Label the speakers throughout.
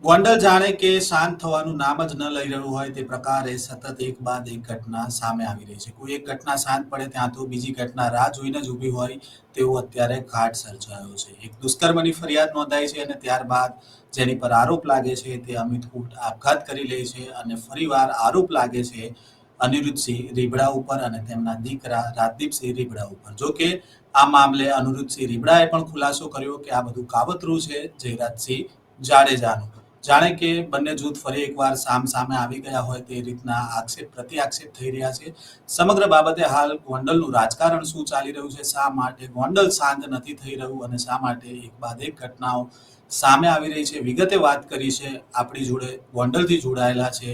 Speaker 1: ગોંડલ જાણે કે શાંત થવાનું નામ જ ન લઈ રહ્યું હોય તે પ્રકારે સતત એક બાદ એક ઘટના સામે આવી રહી છે. કોઈ એક ઘટના શાંત પડે ત્યાં તો બીજી ઘટના રાહ જોઈને જ ઊભી હોય તેવો અત્યારે ઘાટ સર્જાયો છે. એક દુષ્કર્મની ફરિયાદ નોંધાઈ છે અને ત્યારબાદ જેની પર આરોપ લાગે છે તે અમિત કુટ આપઘાત કરી લે છે અને ફરીવાર આરોપ લાગે છે અનિરુદ્ધસિંહ રીબડા ઉપર અને તેમના દીકરા રાજદીપસિંહ રીબડા ઉપર. જો કે આ મામલે અનિરુદ્ધસિંહ રીબડાએ પણ ખુલાસો કર્યો કે આ બધું કાવતરું છે જયરાજસિંહ જાડેજાનું. જાણે કે બંને જૂથ ફરી એકવાર સામે આવી ગયા હોય તે રીતના આક્ષેપ પ્રતિ આક્ષેપ થઈ રહ્યા છે. સમગ્ર બાબતે હાલ ગોંડલનું રાજકારણ શું ચાલી રહ્યું છે, શા માટે ગોંડલ શાંત નથી થઈ રહ્યું અને શા માટે એક બાદ એક ઘટનાઓ સામે આવી રહી છે, વિગતે વાત કરી છે આપણી જોડે ગોંડલથી જોડાયેલા છે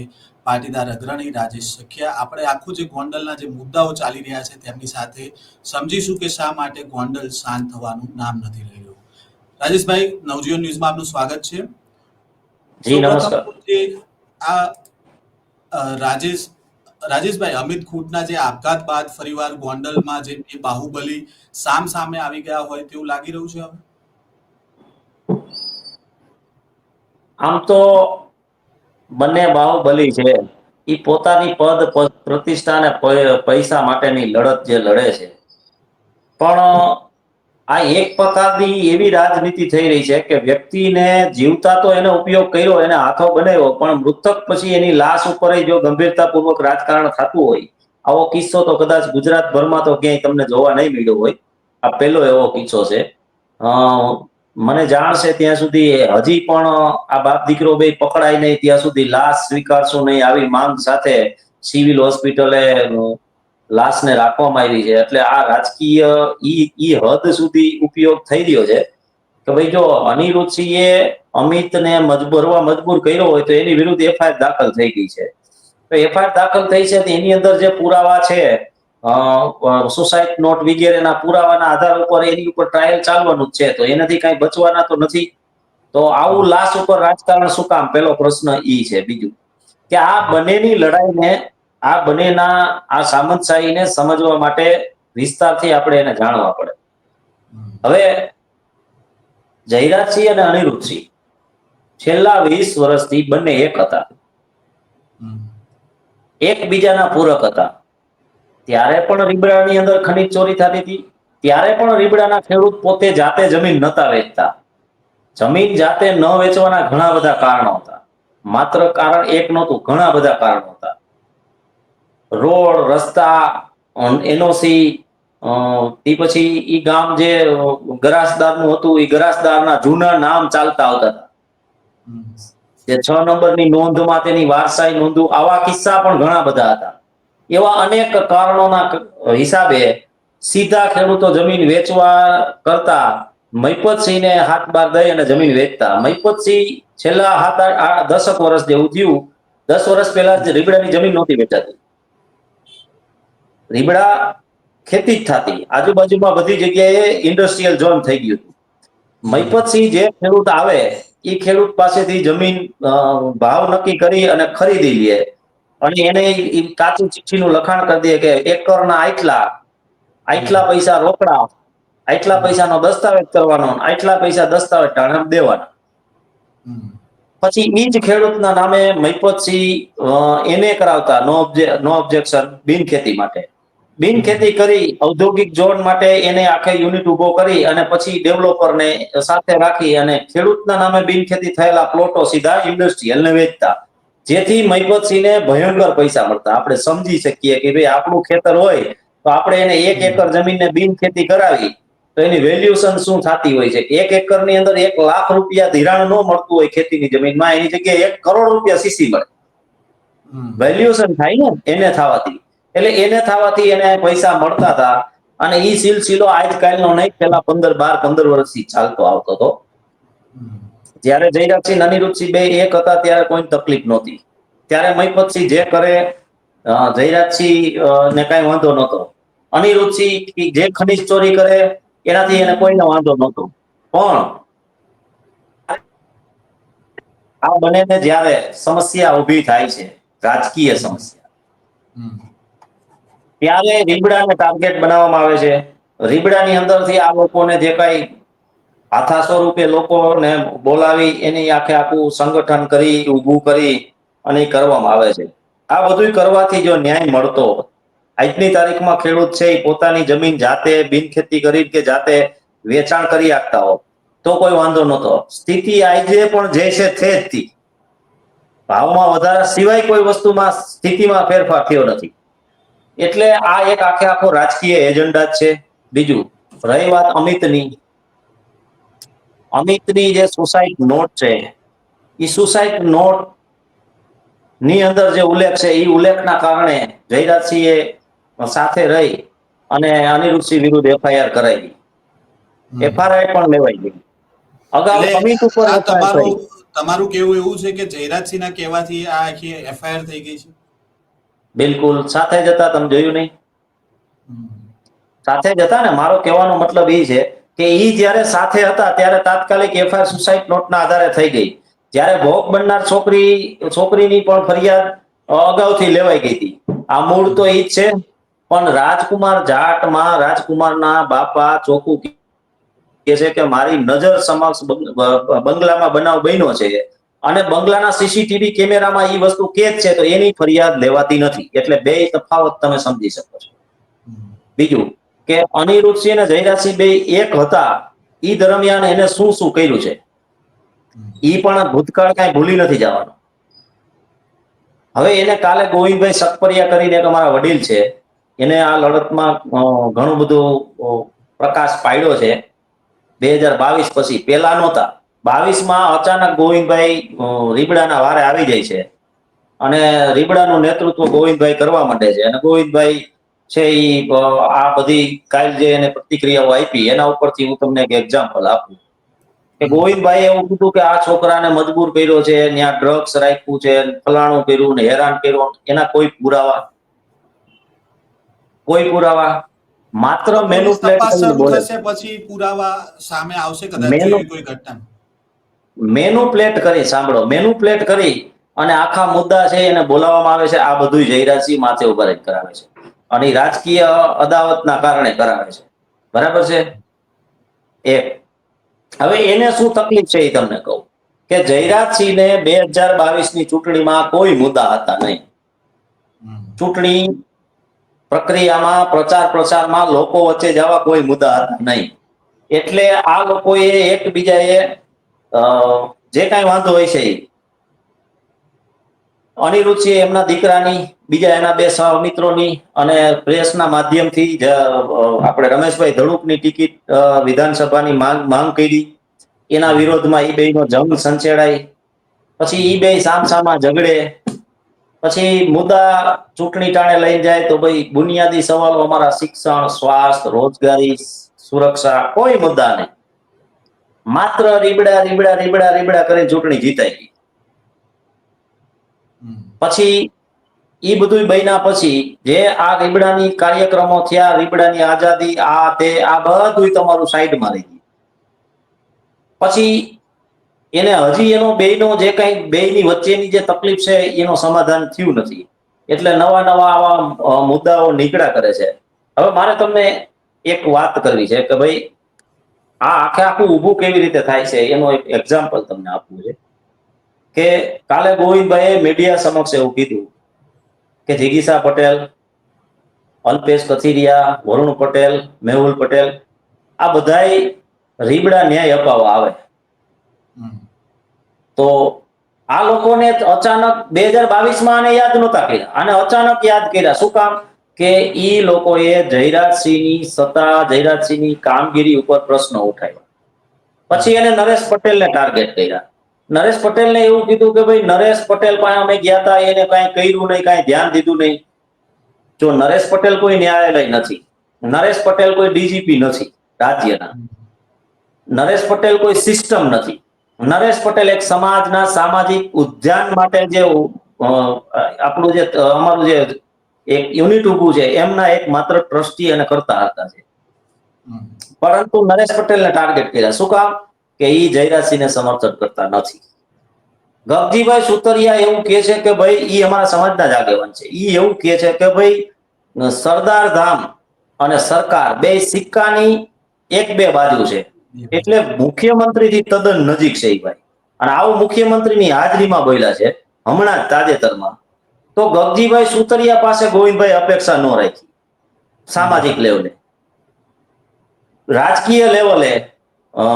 Speaker 1: પાટીદાર અગ્રણી રાજેશ સખિયા. આપણે આખું જે ગોંડલના જે મુદ્દાઓ ચાલી રહ્યા છે તેમની સાથે સમજીશું કે શા માટે ગોંડલ શાંત થવાનું નામ નથી લઈ રહ્યું. રાજેશભાઈ, નવજીવન ન્યૂઝમાં આપનું સ્વાગત છે.
Speaker 2: જી
Speaker 1: સૌપ્રથમ
Speaker 2: નમસ્કાર.
Speaker 1: જે આ રાજેશભાઈ, અમિત ખૂંટના જે આપઘાત બાદ ફરીવાર ગોંડલમાં જે બાહુબલી સામે આવી ગયા હોય તેવું લાગી રહ્યું છે હવે.
Speaker 2: આમ તો બંને બાહુબલી છે. એ પોતાની પદ પ્રતિષ્ઠા અને પૈસા માટેની લડત જે લડે છે, પણ આ એક પ્રકારની એવી રાજનીતિ થઈ રહી છે કે વ્યક્તિને જીવતા તો એનો ઉપયોગ કર્યો, એને હાથો બનાવ્યો, પણ મૃતક પછી એની લાશ ઉપર જો ગંભીરતાપૂર્વક રાજકારણ થતું હોય, આવો કિસ્સો તો કદાચ ગુજરાતભરમાં તો ક્યાંય તમને જોવા નહીં મળ્યો હોય. આ પહેલો એવો કિસ્સો છે. મને જાણ છે ત્યાં સુધી હજી પણ આ બાપ દીકરો બે પકડાય નહીં ત્યાં સુધી લાશ સ્વીકારશો નહીં આવી માંગ સાથે સિવિલ હોસ્પિટલે લાશને રાખવામાં આવી છે. એટલે આ રાજકીય ઈ હદ સુધી ઉપયોગ થઈ રહ્યો છે કે ભાઈ જો અનિરુદ્ધસિંહે અમિતને મજબૂર કર્યો હોય તો એની વિરુદ્ધ એફઆઈઆર દાખલ થઈ ગઈ છે. તો એફઆઈઆર દાખલ થઈ છે એની અંદર જે પુરાવા છે, સુસાઇડ નોટ વગેરેના પુરાવાના આધાર ઉપર એની ઉપર ટ્રાયલ ચાલવાનું જ છે, તો એનાથી કઈ બચવાના તો નથી. તો આવું લાશ ઉપર રાજકારણ શું કામ? પેલો પ્રશ્ન ઈ છે. બીજું કે આ બંનેની લડાઈને, આ બંનેના આ સામંતશાહીને સમજવા માટે વિસ્તારથી આપણે એને જાણવા પડે. હવે જયરાજસિંહ અને અનિરુદ્ધસિંહ છેલ્લા 20 વર્ષથી બંને એક હતા, એકબીજાના પૂરક હતા. ત્યારે પણ રીબડાની અંદર ખનીજ ચોરી થતી હતી, ત્યારે પણ રીબડાના ખેડૂત પોતે જાતે જમીન નતા વેચતા. જમીન જાતે ન વેચવાના ઘણા બધા કારણો હતા. માત્ર કારણ એક નહોતું, ઘણા બધા કારણો હતા. રોડ, રસ્તા, એનઓસી, એ પછી ઈ ગામ જે ગરાસદારનું હતું, એ ગરાસદારના જૂના નામ ચાલતા આવતા હતા. જે 6 નંબરની નોંધમાં તેની વારસાઈ નોંધો, આવા કિસ્સા પણ ઘણા બધા હતા. એવા અનેક કારણોના હિસાબે સીધા ખેડૂતો જમીન વેચવા કરતા મહિપતસિંહને હાથ બાર દઈ અને જમીન વેચતા. મહિપતસિંહ છેલ્લા 10 વર્ષ જેવું થયું, 10 વર્ષ પહેલા રીબડાની જમીન નહોતી વેચાતી. રીબડા ખેતી જ થતી, આજુબાજુમાં બધી જગ્યાએ ઇન્ડસ્ટ્રીયલ ઝોન થઈ ગયું હતું. મહિપતસિંહ જે ખેડૂત આવે એ ખેડૂત પાસેથી જમીન ભાવ નક્કી કરી અને ખરીદી લે, અને એને કાચી ચિઠ્ઠીનું લખાણ કરી દે કે એકરના આટલા પૈસા રોકડા, આટલા પૈસાનો દસ્તાવેજ કરવાનો, આટલા પૈસા દસ્તાવેજ ટાણે દેવાના. પછી ઈ જ ખેડૂતના નામે મહિપતસિંહ એને કરાવતા નો ઓબ્જેક્શન બિનખેતી માટે. બિનખેતી કરી ઔદ્યોગિક ઝોન માટે એને આખે યુનિટ ઉભો કરી અને પછી ડેવલપરને સાથે રાખી અને ખેડૂતના નામે બિનખેતી થયેલા પ્લોટો સીધા ઇન્ડસ્ટ્રીયલને વેચતા. જેથી મહિપતસિંહને ભયંકર પૈસા મળતા. આપણે સમજી શકીએ કે ભાઈ આપણું ખેતર હોય તો આપણે એને 1 એકર જમીનને બિનખેતી કરાવી તો એની વેલ્યુએશન શું થતી હોય છે? 1 એકરની અંદર 1 લાખ રૂપિયા ધિરાણ ન મળતું હોય ખેતીની જમીનમાં, એની જગ્યાએ 1 કરોડ રૂપિયા સીસી મળે. વેલ્યુએશન થાય ને એને થવાથી, એટલે એને થવાથી એને પૈસા મળતા હતા. અને ઈ સિલસિલો આજકાલનો નહીં, છેલ્લા 15 વર્ષથી ચાલતો આવતો હતો. જ્યારે જયરાજસિંહ અનિરુદ્ધસિંહ બે એક હતા ત્યારે કોઈ તકલીફ નહોતી. ત્યારે મહિપતસિંહ જે કરે, જયરાજસિંહ ને કઈ વાંધો નહોતો. અનિરુદ્ધસિંહ જે ખનીજ ચોરી કરે એનાથી એને કોઈને વાંધો નહોતો. પણ આ બંનેને જ્યારે સમસ્યા ઉભી થાય છે, રાજકીય સમસ્યા, ત્યારે રીબડાને ટાર્ગેટ બનાવવામાં આવે છે. રીબડાની અંદરથી આ લોકોને જે કઈ આથા સ્વરૂપે લોકોને બોલાવી એની આખું સંગઠન કરી ઊભું કરી અને એ કરવામાં આવે છે. આ બધું કરવાથી જો ન્યાય મળતો, આજની તારીખમાં ખેડૂત છે એ પોતાની જમીન જાતે બિનખેતી કરી કે જાતે વેચાણ કરી આપતા હો તો કોઈ વાંધો નતો. સ્થિતિ આજે પણ જે છે તે જ હતી. ભાવમાં વધારા સિવાય કોઈ વસ્તુમાં સ્થિતિમાં ફેરફાર થયો નથી. એટલે આ એક આખો રાજકીય એજન્ડા છે. બીજું, રહી વાત અમિતની જે સુસાઇડ નોટ છે, એ સુસાઇડ નોટ ની અંદર જે ઉલ્લેખ છે એ ઉલ્લેખના કારણે જયરાજસિંહે સાથે રહી અને અનિરુદ્ધસિંહ વિરુદ્ધ એફઆઈઆર કરાવી. એફઆઈઆર પણ લેવાઈ ગઈ. અગાઉ
Speaker 1: એટલે
Speaker 2: અમિત ઉપર
Speaker 1: આ
Speaker 2: એફઆઈઆર કરી.
Speaker 1: તમારું કેવું એવું છે કે જયરાજસિંહના કહેવાથી આ આખી એફઆઈઆર થઈ ગઈ છે?
Speaker 2: બિલકુલ સાથે જ હતા, તમે જોયું નહીં?
Speaker 1: હમ.
Speaker 2: સાથે જ હતા ને. મારો કહેવાનો મતલબ એ છે કે ઈ જ્યારે સાથે હતા ત્યારે તાત્કાલિક એફઆઈઆર સુસાઇડ નોટના આધારે થઈ ગઈ. જ્યારે ભોગ બનનાર છોકરીની પણ ફરિયાદ અગાઉથી લેવાઈ ગઈ હતી. આ મૂળ તો ઈ જ છે. પણ રાજકુમાર જાટમાં રાજકુમારના બાપા ચોખ્ખું કહે છે કે મારી નજર સમક્ષ બંગલામાં બનાવ બન્યો છે અને બંગલાના સીસીટીવી કેમેરામાં એ વસ્તુ કેદ છે, તો એની ફરિયાદ લેવાતી નથી. એટલે બે તફાવત તમે સમજી શકો છો. બીજું કે અનિરુદ્ધસિંહ અને જયરાજસિંહ બે એક હતા, એ દરમિયાન એને શું શું કર્યું છે એ પણ ભૂતકાળ કાંઈ ભૂલી નથી જવાનો. હવે એને કાલે ગોવિંદભાઈ સકપરિયા કરીને એક અમારા વડીલ છે, એને આ લડતમાં ઘણું બધું પ્રકાશ પાડ્યો છે. 2022 પછી, પેલા નહોતા. 22માં અચાનક ગોવિંદભાઈ રીબડાના વારે આવી જાય છે અને રીબડાનું નેતૃત્વ ગોવિંદભાઈ કરવા માંડે છે. અને ગોવિંદભાઈ છે એ આ બધી કાલ જે એને પ્રતિક્રિયાઓ આપી એના ઉપરથી હું તમને એક એક્ઝામ્પલ આપું કે ગોવિંદભાઈ એવું કીધું કે આ છોકરાને મજબૂર કર્યો છે, ત્યાં ડ્રગ્સ રાખ્યું છે, ફલાણું કર્યું ને હેરાન કર્યો. એના કોઈ પુરાવા માત્ર
Speaker 1: તો પોલીસ
Speaker 2: મેનુપ્લેટ
Speaker 1: તપાસ
Speaker 2: કરીને
Speaker 1: શરૂ
Speaker 2: બોલે
Speaker 1: થશે પછી પુરાવા સામે આવશે કદાચ જો
Speaker 2: મેનુ
Speaker 1: એવી કોઈ ઘટના.
Speaker 2: મેનુપ્લેટ કરી, સાંભળો, મેનુપ્લેટ કરી અને આખા મુદ્દા છે એને બોલાવવામાં આવે છે. આ બધું જયરાજસિંહ માથે ઉભા રહી કરાવે છે અને રાજકીય અદાવતના કારણે કરાવે છે. બરાબર છે? એક હવે એને શું તકલીફ છે એ તમને કહું કે જયરાજસિંહને 2022ની ચૂંટણીમાં કોઈ મુદ્દા હતા નહીં. ચૂંટણી પ્રક્રિયામાં પ્રચારમાં લોકો વચ્ચે જવા કોઈ મુદ્દા હતા નહીં. એટલે આ લોકોએ એકબીજાએ જે કાંઈ વાંધો હોય છે અનિરુદ્ધસિંહ એમના દીકરાની, બીજા એના બે સહમિત્રોની અને પ્રેસના માધ્યમથી આપણે રમેશભાઈ ધડુકની ટિકિટ વિધાનસભાની માંગ કરી. એના વિરોધમાં ઈ બેયનો જંગ સંચેડાય. પછી ઈ બે સામસામા ઝઘડે. પછી મુદ્દા ચૂંટણી ટાણે લઈ જાય તો ભાઈ બુનિયાદી સવાલો અમારા શિક્ષણ, સ્વાસ્થ્ય, રોજગારી, સુરક્ષા, કોઈ મુદ્દા નહીં. માત્ર રીબડા કરીને ચૂંટણી જીતાઈ ગઈ. પછી એ બધું બન્યા પછી જે આ રીબડાની કાર્યક્રમો થયા, રીબડાની આઝાદી, આ તે આ બધું તમારું સાઈડમાં રહી ગયું. પછી એને હજી એનો બેયનો જે કઈ બેયની વચ્ચેની જે તકલીફ છે એનો સમાધાન થયું નથી. એટલે નવા આવા મુદ્દાઓ નીકળ્યા કરે છે. હવે મારે તમને એક વાત કરવી છે કે ભાઈ આ આખું ઊભું કેવી રીતે થાય છે એનો એક એક્ઝામ્પલ તમને આપવું છે કે કાલે ગોવિંદભાઈએ મીડિયા સમક્ષ એવું કીધું કે જિગીશા પટેલ, અલ્પેશ કથિરિયા, વરુણ પટેલ, મેહુલ પટેલ આ બધાય રીબડા ન્યાય અપાવવા આવે. તો આ લોકોને અચાનક 2022માં આને યાદ નહોતા કર્યા, આને અચાનક યાદ કર્યા. શું કામ? કે ઈ લોકોએ જયરાજસિંહની સત્તા, જયરાજસિંહની કામગીરી ઉપર પ્રશ્ન ઉઠાવ્યા. પછી એને નરેશ પટેલને ટાર્ગેટ કર્યા. નરેશ પટેલને એવું કીધું કે ભાઈ નરેશ પટેલ પાસે અમે ગયા હતા, એને કાંઈ કર્યું નહીં, કાંઈ ધ્યાન દીધું નહીં. જો નરેશ પટેલ કોઈ ન્યાયાલય નથી, નરેશ પટેલ કોઈ ડીજીપી નથી રાજ્યના, નરેશ પટેલ કોઈ સિસ્ટમ નથી, નરેશ પટેલ એક સમાજના સામાજિક ઉદ્યાન માટે જે આપણું જે અમારું જે એક યુનિટ ઊભું છે એમના એક માત્ર ટ્રસ્ટી અને કરતા હતા છે. પરંતુ નરેશ પટેલને ટાર્ગેટ કર્યા. શું કામ? કે ઈ જયરાજસિંહને સમર્થન કરતા નથી. ગગજીભાઈ સુતરિયા એવું કહે છે કે ભાઈ ઈ અમારા સમાજના જ આગેવાન છે. ઈ એવું કહે છે કે ભાઈ સરદાર ધામ અને સરકાર બે સિક્કાની એક બે બાજુ છે.
Speaker 1: એ બાજુ.
Speaker 2: એટલે મુખ્યમંત્રીથી તદ્દન નજીક છે એ ભાઈ. અને આવું મુખ્યમંત્રીની હાજરીમાં બોલ્યા છે હમણાં જ તાજેતરમાં. તો ગગજીભાઈ સુતરિયા પાસે ગોવિંદભાઈ અપેક્ષા ન રાખી સામાજિક લેવલે, રાજકીય લેવલે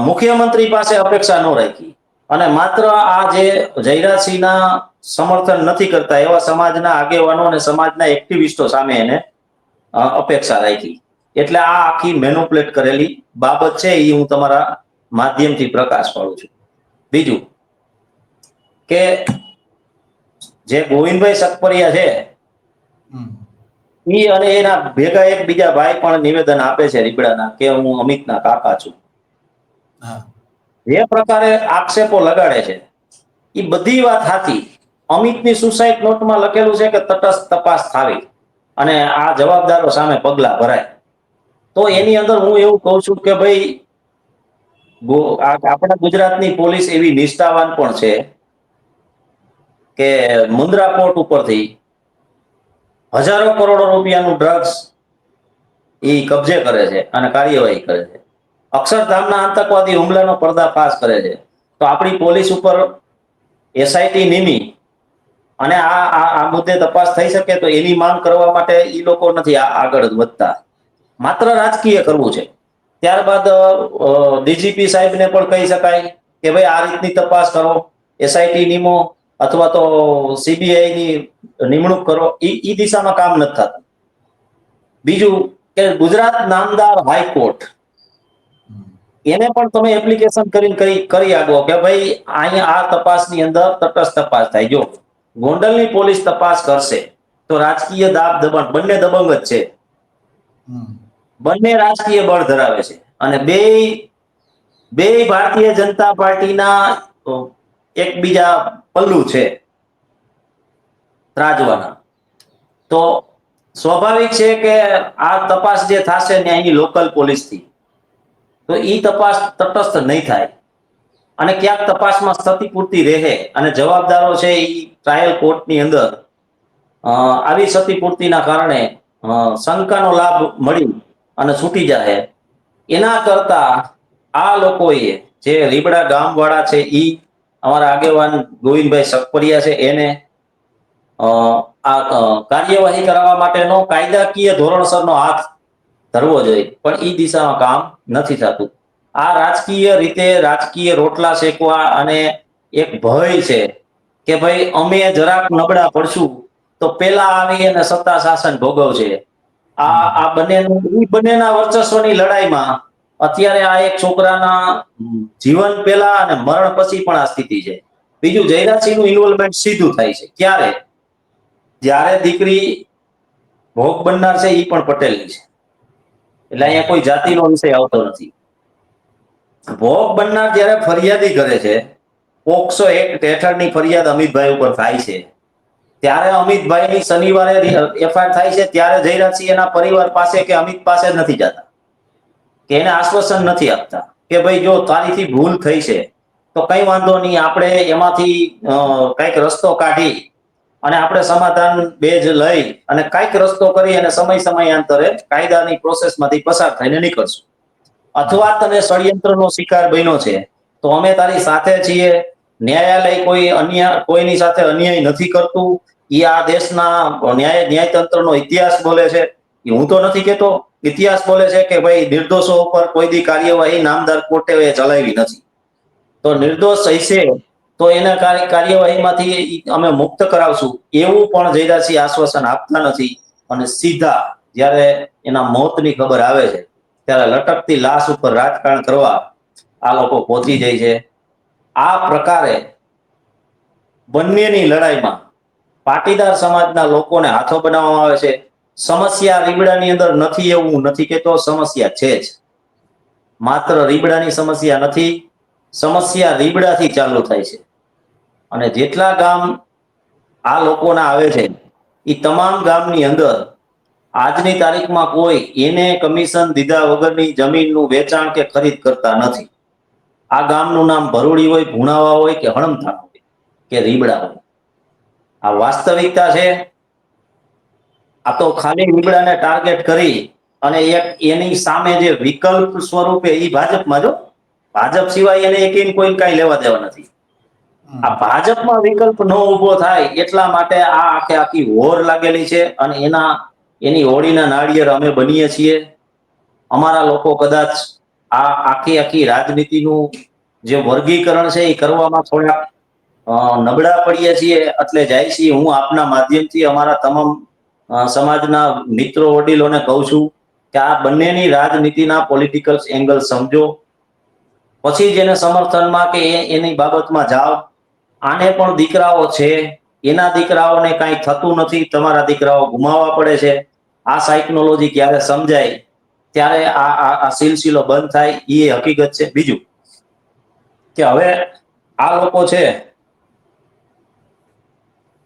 Speaker 2: મુખ્યમંત્રી પાસે અપેક્ષા ન રાખી અને માત્ર આ જે જયરાજસિંહના સમર્થન નથી કરતા એવા સમાજના આગેવાનો અને સમાજના એક્ટિવિસ્ટો સામે એને અપેક્ષા રાખી. એટલે આ આખી મેનુપ્લેટ કરેલી બાબત છે એ હું તમારા માધ્યમથી પ્રકાશ પાડું છું. બીજું કે જે ગોવિંદભાઈ સકપરિયા છે
Speaker 1: હમ.
Speaker 2: ઈ અને એના ભેગા એક બીજા ભાઈ પણ નિવેદન આપે છે રીબડાના કે હું અમિતના કાકા છું.
Speaker 1: હા.
Speaker 2: જે પ્રકારે આક્ષેપો લગાડે છે એ બધી વાત સાચી. અમિતની સુસાઇડ નોટમાં લખેલું છે કે તટસ્થ તપાસ થાવી અને આ જવાબદારો સામે પગલા ભરાય. તો એની અંદર હું એવું કહું છું કે ભાઈ આપણા ગુજરાતની પોલીસ એવી નિષ્ઠાવાન પણ છે કે મુન્દ્રા પોર્ટ ઉપરથી હજારો કરોડો રૂપિયાનું ડ્રગ્સ એ કબજે કરે છે અને કાર્યવાહી કરે છે. અક્ષરધામના આતંકવાદી હુમલાનો પર્દાફાશ કરે છે. તો આપણી પોલીસ ઉપર એસઆઈટી નીમી અને આ મુદ્દે તપાસ થઈ શકે તો એની માંગ કરવા માટે એ લોકો નથી આગળ વધતા, માત્ર રાજકીય કરવું છે. ત્યારબાદ ડીજીપી સાહેબને પણ કહી શકાય કે ભાઈ આ રીતની તપાસ કરો, એસઆઈટી નીમો અથવા તો સીબીઆઈ ની નિમણૂક કરો. એ દિશામાં કામ નથી થતું. બીજું કે ગુજરાત નામદાર હાઈકોર્ટ એને પણ તમે એપ્લિકેશન કરી આગો કે ભાઈ અહીંયા આ તપાસની અંદર તટસ્થ તપાસ થાય. જો ગોંડલની પોલીસ તપાસ કરશે તો રાજકીય દાબ દબાણ બંને દબંગ જ છે, બંને રાજકીય બળ ધરાવે છે અને બે ભારતીય જનતા પાર્ટીના એકબીજા પલ્લુ છે ત્રાજવાના. તો સ્વાભાવિક છે કે આ તપાસ જે થશે ને અહીંની લોકલ પોલીસથી તો એ તપાસ તટસ્થ નહીં થાય અને ક્યાંક તપાસમાં ક્ષતિપૂર્તિ રહે અને જવાબદારો છે એ ટ્રાયલ કોર્ટની અંદર આવી ક્ષતિપૂર્તિના કારણે શંકાનો લાભ મળી અને છૂટી જાય. એના કરતા આ લોકોએ જે રીબડા ગામવાળા છે એ અમારા આગેવાન ગોવિંદભાઈ સકપરિયા છે એને આ કાર્યવાહી કરવા માટેનો કાયદાકીય ધોરણસરનો હાથ ધરવો જોઈએ, પણ એ દિશામાં કામ નથી થતું. આ રાજકીય રીતે રાજકીય રોટલા શેકવા અને એક ભય છે કે ભાઈ અમે જરાક નબળા પડશું તો પેલા આવી અને સત્તા શાસન ભોગવશે. આ બંનેના વર્ચસ્વની લડાઈમાં અત્યારે આ એક છોકરાના જીવન પહેલા અને મરણ પછી પણ આ સ્થિતિ છે. બીજું જયરાજસિંહનું ઇન્વોલ્વમેન્ટ સીધું થાય છે ક્યારે? જ્યારે દીકરી ભોગ બનનાર છે એ પણ પટેલની છે, એટલે અહીંયા કોઈ જાતિનો વિષય આવતો નથી. ભોગ બનનાર જ્યારે ફરિયાદી કરે છે, પોક્સો એક્ટ હેઠળની ફરિયાદ અમિતભાઈ ઉપર થાય છે, ત્યારે અમિતભાઈની શનિવારે એફઆઈઆર થાય છે ત્યારે જયરાજસિંહ એના પરિવાર પાસે કે અમિત પાસે જ નથી જતા કે એને આશ્વાસન નથી આપતા કે ભાઈ જો તારીથી ભૂલ થઈ છે તો કઈ વાંધો નહીં, આપણે એમાંથી કઈક રસ્તો કાઢી અને આપણે સમાધાન બેજ લઈ અને કઈક રસ્તો કરી અને સમયાંતરે કાયદાની પ્રોસેસમાંથી પસાર થઈને નીકળશું. અથવા તને ષડયંત્રનો શિકાર બન્યો છે તો અમે તારી સાથે છીએ. ન્યાયાલય કોઈની સાથે અન્યાય નથી કરતું. એ આ દેશના ન્યાયતંત્રનો ઇતિહાસ બોલે છે. હું તો નથી કેતો, ઇતિહાસ બોલે છે કે ભાઈ નિર્દોષો ઉપર કોઈ દી કાર્યવાહી નામદાર કોર્ટે ચલાવી નથી. તો નિર્દોષ હશે તો એના કાર્યવાહીમાંથી અમે મુક્ત કરાવશું એવું પણ જયરાજસિંહ આશ્વાસન આપતા નથી. અને સીધા જ્યારે એના મોતની ખબર આવે છે ત્યારે લટકતી લાશ ઉપર રાજકારણ કરવા આ લોકો પહોંચી જાય છે. આ પ્રકારે બંનેની લડાઈમાં પાટીદાર સમાજના લોકોને હાથો બનાવવામાં આવે છે. સમસ્યા રીબડાની અંદર નથી એવું નથી કેતો, સમસ્યા છે જ. માત્ર રીબડાની સમસ્યા નથી, સમસ્યા રીબડાથી ચાલુ થાય છે. અને જેટલા ગામ આ લોકોના આવે છે એ તમામ ગામની અંદર આજની તારીખમાં કોઈ એને કમિશન દીધા વગરની જમીનનું વેચાણ કે ખરીદ કરતા નથી. આ ગામનું નામ ભરૂડી હોય, ભુણાવા હોય કે હણમથાણ હોય કે રીબડા હોય, આ વાસ્તવિકતા છે. આ તો ખાલી રીબડાને ટાર્ગેટ કરી અને એક એની સામે જે વિકલ્પ સ્વરૂપે એ ભાજપમાં જો ભાજપ સિવાય એને એકેય કોઈ કાંઈ લેવા દેવા નથી. આ ભાજપમાં વિકલ્પ ન ઉભો થાય એટલા માટે આ આખી હોર લાગેલી છે, અને એની હોળીના નાળિયેર અમે બનીએ છીએ. અમારા લોકો કદાચ આ આખી રાજનીતિનું જે વર્ગીકરણ છે એ કરવામાં થોડા નબળા પડીએ છીએ, એટલે જાય છીએ. હું આપના માધ્યમથી અમારા તમામ સમાજના મિત્રો વડીલોને કહું છું કે આ બંનેની રાજનીતિના પોલિટિકલ એંગલ સમજો, પછી જેને સમર્થનમાં કે એની બાબતમાં જાઓ. આને પણ દીકરાઓ છે, એના દીકરાઓને કાંઈ થતું નથી, તમારા દીકરાઓ ગુમાવવા પડે છે. આ સાયકોલોજી ક્યારે સમજાય ત્યારે આ સિલસિલો બંધ થાય, એ હકીકત છે. બીજું કે હવે આ લોકો છે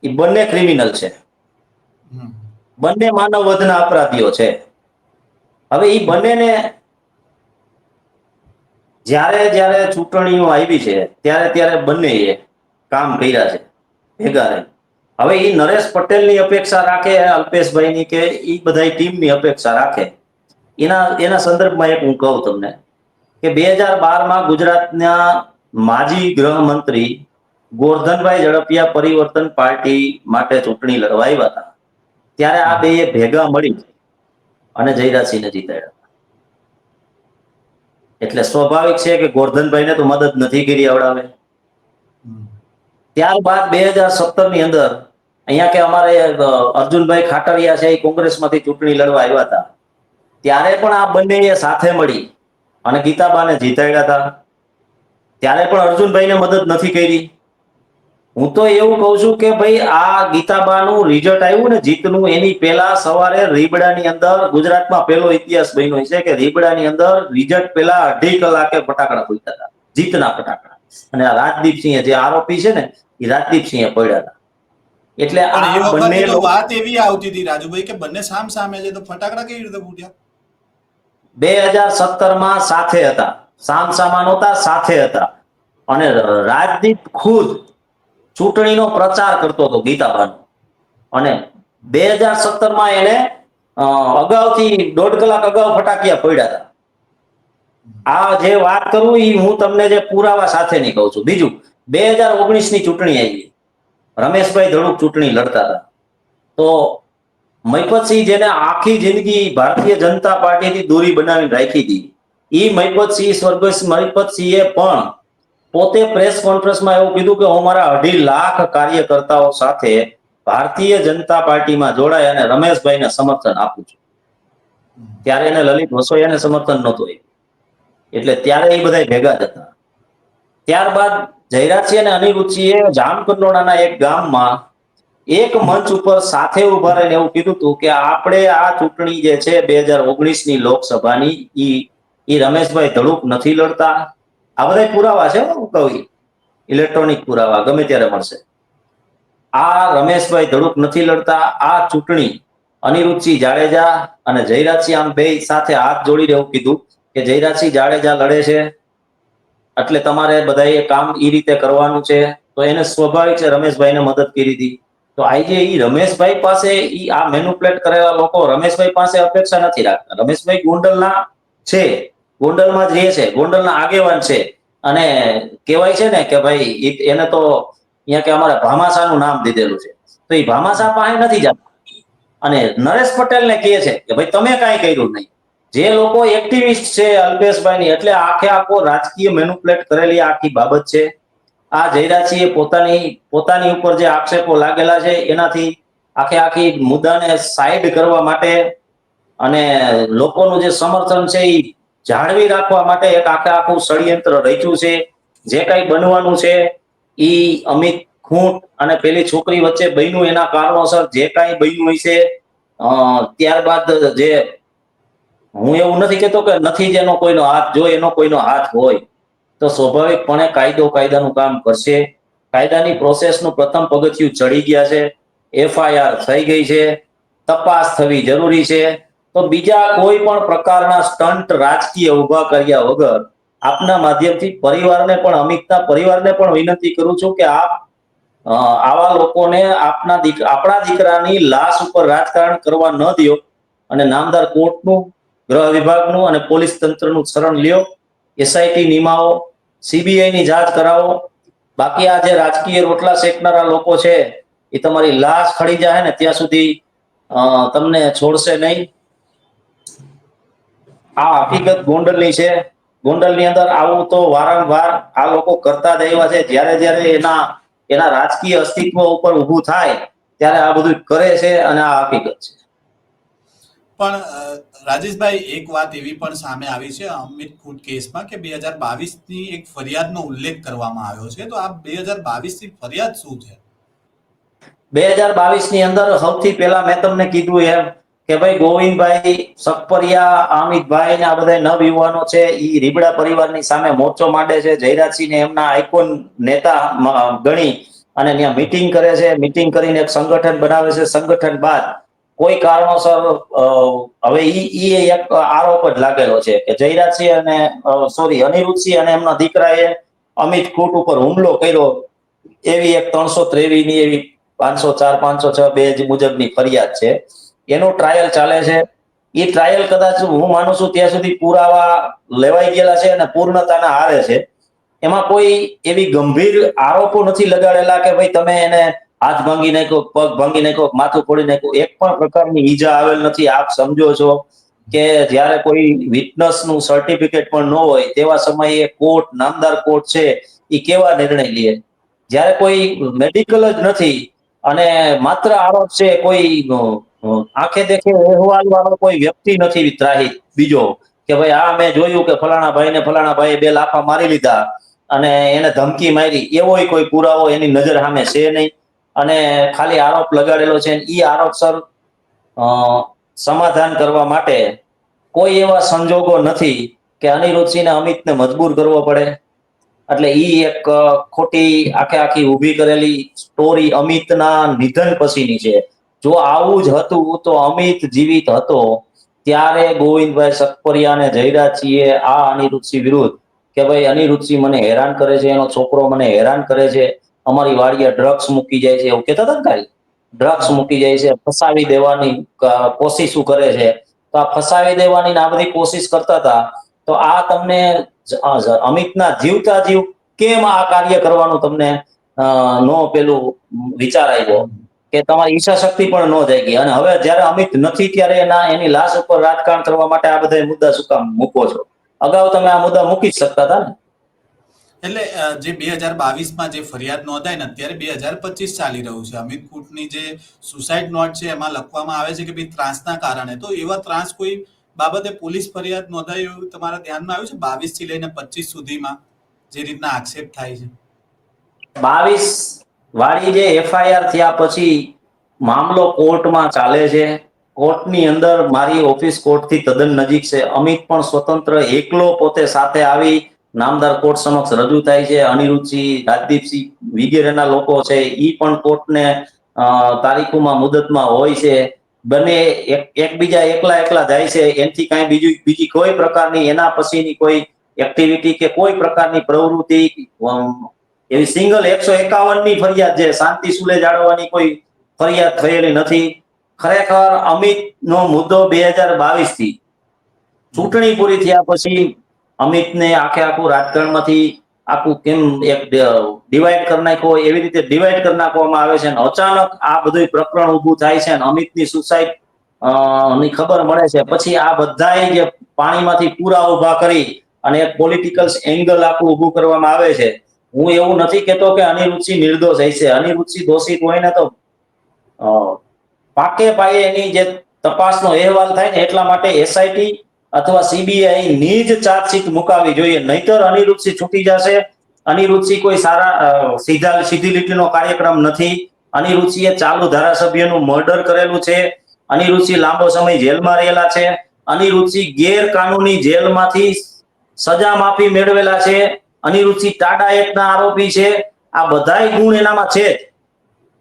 Speaker 2: એ બંને ક્રિમિનલ છે, બંને માનવ વધના અપરાધીઓ છે. હવે એ બંનેને જ્યારે ચૂંટણીઓ આવી છે ત્યારે બંનેએ કામ કર્યા છે ભેગા રહી. હવે એ નરેશ પટેલની અપેક્ષા રાખે, અલ્પેશભાઈની, કે એ બધા ટીમની અપેક્ષા રાખે. એના સંદર્ભમાં એક હું કહું તમને કે 2012માં ગુજરાતના માજી ગૃહમંત્રી ગોરધનભાઈ ઝડપિયા પરિવર્તન પાર્ટી માટે ચૂંટણી લડવા આવ્યા હતા, ત્યારે આ બેએ ભેગા મળી અને જયરાજસિંહને જીતાડ્યા. એટલે સ્વાભાવિક છે કે ગોરધનભાઈને તો મદદ નથી કરી આવડાવે. ત્યારબાદ 2017ની અંદર અહીંયા કે અમારે અર્જુનભાઈ ખાટરિયા છે, એ કોંગ્રેસમાંથી ચૂંટણી લડવા આવ્યા હતા, ત્યારે પણ આ બંનેએ સાથે મળી અને ગીતાબાને જીતાડ્યા હતા. ત્યારે પણ અર્જુનભાઈને મદદ નથી કરી. હું તો એવું કહું છું કે ભાઈ આ ગીતાબાનું રિઝલ્ટ આવ્યું ને જીતનું, એની પહેલા સવારે રીબડાની અંદર ગુજરાતમાં પહેલો ઇતિહાસ બન્યો છે કે રીબડાની અંદર રિઝલ્ટ પહેલા 2.5 કલાકે ફટાકડા ફૂટ્યા હતા, જીતના ફટાકડા. અને આ રાજદીપસિંહ જે આરોપી છે ને, એ રાજદીપસિંહે પડ્યા હતા. એટલે આ બંને
Speaker 1: વાત એવી આવતી હતી રાજુભાઈ કે બંને સામ સામે છે, તો ફટાકડા કેવી રીતે ફૂટ્યા?
Speaker 2: 2017માં સાથે હતા, સામસામા નહોતા, સાથે હતા. અને રાજદીપ ખુદ ચૂંટણીનો પ્રચાર કરતો હતો ગીતાબાનો, અને 2017માં એને અગાઉથી 1.5 કલાક અગાઉ ફટાકિયા પડ્યા હતા. આ જે વાત કરું એ હું તમને જે પુરાવા સાથેની કહું છું. બીજું 2019ની ચૂંટણી આવી, રમેશભાઈ ધડુક ચૂંટણી લડતા હતા, તો મહિપતસિંહ જેને આખી જિંદગી ભારતીય જનતા પાર્ટીથી દૂરી બનાવીને રાખી હતી, એ મહિપતસિંહ, સ્વર્ગસ્થ મહિપતસિંહે પણ પોતે પ્રેસ કોન્ફરન્સમાં એવું કીધું કે હું મારા 2.5 લાખ કાર્યકર્તાઓ સાથે ભારતીય જનતા પાર્ટીમાં જોડાય અને રમેશભાઈને સમર્થન આપું છું. ત્યારે એને લલિત વસોયાને સમર્થન નહોતું, એટલે ત્યારે એ બધા ભેગા જ હતા. ત્યારબાદ જયરાજસિંહ અને અનિરુદ્ધસિંહે જામકંડોળાના એક ગામમાં એક મંચ ઉપર સાથે ઉભા રહીને એવું કીધું હતું કે આપણે આ ચૂંટણી જે છે 2019ની લોકસભાની, ઈ રમેશભાઈ ધડુક નથી લડતા. આ બધા પુરાવા છે, હું કહું ઇલેક્ટ્રોનિક પુરાવા ગમે ત્યારે મળશે. આ રમેશભાઈ ધડુક નથી લડતા. આ ચૂંટણી અનિરુદ્ધસિંહ જાડેજા અને જયરાજસિંહ આમ બે સાથે હાથ જોડીને એવું કીધું કે જયરાજસિંહ જાડેજા લડે છે એટલે તમારે બધાએ કામ એ રીતે કરવાનું છે. તો એને સ્વાભાવિક છે રમેશભાઈને મદદ કરી હતી. તો આજે ઈ રમેશભાઈ પાસે ઈ આ મેન્યુપ્લેટ કરેલા લોકો રમેશભાઈ પાસે અપેક્ષા નથી રાખતા. રમેશભાઈ ગોંડલના છે, ગોંડલમાં જ રહે છે, ગોંડલના આગેવાન છે, અને કહેવાય છે ને કે ભાઈ એને તો અહીંયા કે અમારે ભામાશાનું નામ દીધેલું છે, તો એ ભામાશા પાસે નથી જતા અને નરેશ પટેલને કહે છે કે ભાઈ તમે કાંઈ કર્યું નહીં. જે લોકો એક્ટિવિસ્ટ છે અલ્પેશભાઈની, એટલે આખો રાજકીય મેન્યુપ્લેટ કરેલી આખી બાબત છે. આ જયરાજસિંહે પોતાની ઉપર જે આક્ષેપો લાગેલા છે એનાથી આખી મુદ્દાને સાઈડ કરવા માટે અને લોકોનું જે સમર્થન છે એ જાળવી રાખવા માટે એક આખું ષડયંત્ર રચ્યું છે. જે કઈ બનવાનું છે એ અમિત ખૂંટ અને પેલી છોકરી વચ્ચે બન્યું, એના કારણોસર જે કઈ બન્યું હશે, ત્યારબાદ જે હું એવું નથી કહેતો કે નથી જેનો કોઈનો હાથ, જો એનો કોઈનો હાથ હોય તો સ્વાભાવિકપણે કાયદાનું કામ કરશે. કાયદાની પ્રોસેસનું પ્રથમ પગથિયું ચડી ગયા છે, FIR થઈ ગઈ છે, તપાસ થવી જરૂરી છે. તો બીજા કોઈ પણ પ્રકારના સ્ટન્ટ રાજકીય ઉભા કર્યા વગર આપના માધ્યમથી પરિવારને પણ, અમિતના પરિવારને પણ વિનંતી કરું છું કે આપ આવા લોકોને આપણા દીકરાની લાશ ઉપર રાજકારણ કરવા ન દો અને નામદાર કોર્ટનું, ગૃહ વિભાગનું અને પોલીસ તંત્રનું શરણ લ્યો એસઆઈટી નિમાવો, સીબીઆઈ ની જાંચ કરાવો. બાકી આ જે રાજકીય રોટલા શેકનારા લોકો છે એ તમારી લાશ ખડી જાય ને ત્યાં સુધી તમને છોડશે નહીં. આ હકીકત ગોંડલની છે. ગોંડલની અંદર આવું તો વારંવાર આ લોકો કરતા જ આવ્યા છે. જ્યારે જ્યારે એના રાજકીય અસ્તિત્વ ઉપર ઊભું થાય ત્યારે આ બધું કરે છે અને આ હકીકત છે.
Speaker 1: પણ રાજેશભાઈ, એક વાત એવી પણ સામે આવી છે અમિત ખૂટ કેસમાં કે 2022ની એક ફરિયાદનો ઉલ્લેખ કરવામાં આવ્યો છે. તો આ 2022ની ફરિયાદ શું છે?
Speaker 2: 2022ની અંદર સૌથી પહેલા મેં તમને કીધું એમ કે ભાઈ ગોવિંદભાઈ સકપરિયા, અમિતભાઈ ને આ બધા નવયુવાનો છે એ રીબડા પરિવારની સામે મોરચો માંડે છે. જયરાજસિંહને એમના આઇકોન નેતા ગણી અને ત્યાં મીટિંગ કરે છે. મીટિંગ કરીને એક સંગઠન બનાવે છે. સંગઠન બાદ કોઈ કારણોસર હવે ઈ એક આરોપ જ લાગેલો છે કે જયરાજસિંહ અને અનિરુદ્ધસિંહ અને એમના દીકરાએ અમિત ખૂટ ઉપર હુમલો કર્યો એવી એક 323 ની એવી 504, 506 બે મુજબની ફરિયાદ છે. એનું ટ્રાયલ ચાલે છે. એ ટ્રાયલ કદાચ હું માનું છું ત્યાં સુધી પુરાવા લેવાઈ ગયેલા છે અને પૂર્ણતાના હારે છે. એમાં કોઈ એવી ગંભીર આરોપો નથી લગાડેલા કે ભાઈ તમે એને હાથ ભાંગી નાખ્યો, પગ ભાંગી નાખ્યો, માથું ફોડી નાખ્યું. એક પણ પ્રકારની ઈજા આવેલ નથી. આપ સમજો છો કે જ્યારે કોઈ વિટનેસ નું સર્ટિફિકેટ પણ ન હોય તેવા સમયે કોર્ટ, નામદાર કોર્ટ છે એ કેવા નિર્ણય લે. જ્યારે કોઈ મેડિકલ જ નથી અને માત્ર આરોપ છે, કોઈ આંખે દેખે અહેવાલ વાળો કોઈ વ્યક્તિ નથી ત્રાહિત બીજો કે ભાઈ આ મેં જોયું કે ફલાણા ભાઈએ 2 લાફા મારી લીધા અને એને ધમકી મારી, એવો કોઈ પુરાવો એની નજર સામે છે નહીં. અને ખાલી આરોપ લગાડેલો છે. એ આરોપસર સમાધાન કરવા માટે કોઈ એવા સંજોગો નથી કે અનિરુદ્ધસિંહ ને અમિતને મજબૂર કરવો પડે. એટલે ઈ એક ખોટી આખી ઊભી કરેલી સ્ટોરી અમિતના નિધન પછીની છે. જો આવું જ હતું તો અમિત જીવિત હતો ત્યારે ગોવિંદભાઈ સકપરિયા અને જયરાજસિંહે આ અનિરુદ્ધસિંહ વિરુદ્ધ કે ભાઈ અનિરુદ્ધસિંહ મને હેરાન કરે છે, એનો છોકરો મને હેરાન કરે છે, અમારી વાડીએ ડ્રગ્સ મૂકી જાય છે, એવું કહેતા હતા ને, ડ્રગ્સ મૂકી જાય છે, ફસાવી દેવાની કોશિશો કરે છે. તો આ ફસાવી દેવાની આ બધી કોશિશ કરતા હતા. તો આ તમને અમિતના જીવતા જીવ કેમ આ કાર્ય કરવાનું તમને નો પેલું વિચાર આવ્યો કે તમારી ઈચ્છા શક્તિ પણ ન જાગી. અને હવે જયારે અમિત નથી ત્યારે એની લાશ ઉપર રાજકારણ કરવા માટે આ બધા મુદ્દા શું કામ મૂકો છો? અગાઉ તમે આ મુદ્દા મૂકી જ શકતા હતા ને.
Speaker 1: એટલે જે 2022માં જે ફરિયાદ નોંધાઈ ને અત્યારે 2025 ચાલી રહ્યું છે. અમિત ખૂટની જે સુસાઇડ નોટ છે એમાં લખવામાં આવે છે કે ભાઈ ત્રાસના કારણે. તો એવા ત્રાસ કોઈ બાબતે પોલીસ ફરિયાદ નોંધાઈ એવું તમારા ધ્યાનમાં આવ્યું છે 22 થી લઈને 25 સુધીમાં જે રીતના આક્ષેપ થાય છે?
Speaker 2: 22 વાળી જે એફઆઈઆર થયા પછી મામલો કોર્ટમાં ચાલે છે. કોર્ટની અંદર મારી ઓફિસ કોર્ટથી તદ્દન નજીક છે. અમિત પણ સ્વતંત્ર એકલો પોતે સાથે આવી નામદાર કોર્ટ સમક્ષ રજૂ થાય છે. અનિરુદ્ધસિંહ, રાજદીપસિંહ વગેરેના લોકો છે ઈ પણ કોર્ટને તારીખોમાં મુદતમાં હોય છે. બંને એકબીજા એકલા જાય છે. એનાથી કાંઈ બીજી કોઈ પ્રકારની એના પછીની કોઈ એક્ટિવિટી કે કોઈ પ્રકારની પ્રવૃત્તિ એવી સિંગલ 151 ની ફરિયાદ છે, શાંતિ સુલે જાળવવાની કોઈ ફરિયાદ થયેલી નથી. ખરેખર અમિત નો મુદ્દો 2022 થી ચૂંટણી પૂરી થયા પછી અમિતને આખું રાજકારણમાંથી આખું કેમ એક ડિવાઈડ કરી નાખ્યો, એવી રીતે ડિવાઈડ કરી નાખવામાં આવે છે. અને અચાનક આ બધું પ્રકરણ ઊભું થાય છે અને અમિતની સુસાઇડ ની ખબર મળે છે. પછી આ બધાય જે પાણીમાંથી પૂરા ઉભા કરી અને એક પોલિટિકલ એંગલ આખું ઊભું કરવામાં આવે છે. હું એવું નથી કહેતો કે અનિરુદ્ધસિંહ નિર્દોષ હશે. અનિરુદ્ધસિંહ દોષિત હોય ને તો પાકે પાયે એની જે તપાસનો અહેવાલ થાય ને એટલા માટે એસઆઈટી અથવા સીબીઆઈ ની જ ચાર્જશીટ મુકાવી જોઈએ. નહીતર અનિરુદ્ધસિંહ છૂટી જશે. અનિરુદ્ધસિંહ કોઈ સીધી લીટીનો કાર્યક્રમ નથી. અનિરુદ્ધસિંહે ચાલુ ધારાસભ્યનું મર્ડર કરેલું છે. અનિરુદ્ધસિંહ લાંબો સમય જેલમાં રહેલા છે. અનિરુદ્ધસિંહ ગેરકાનૂની જેલમાંથી સજા માફી મેળવેલા છે. અનિરુદ્ધસિંહ ટાડા એક્ટના આરોપી છે. આ બધાય ગુણ એનામાં છે.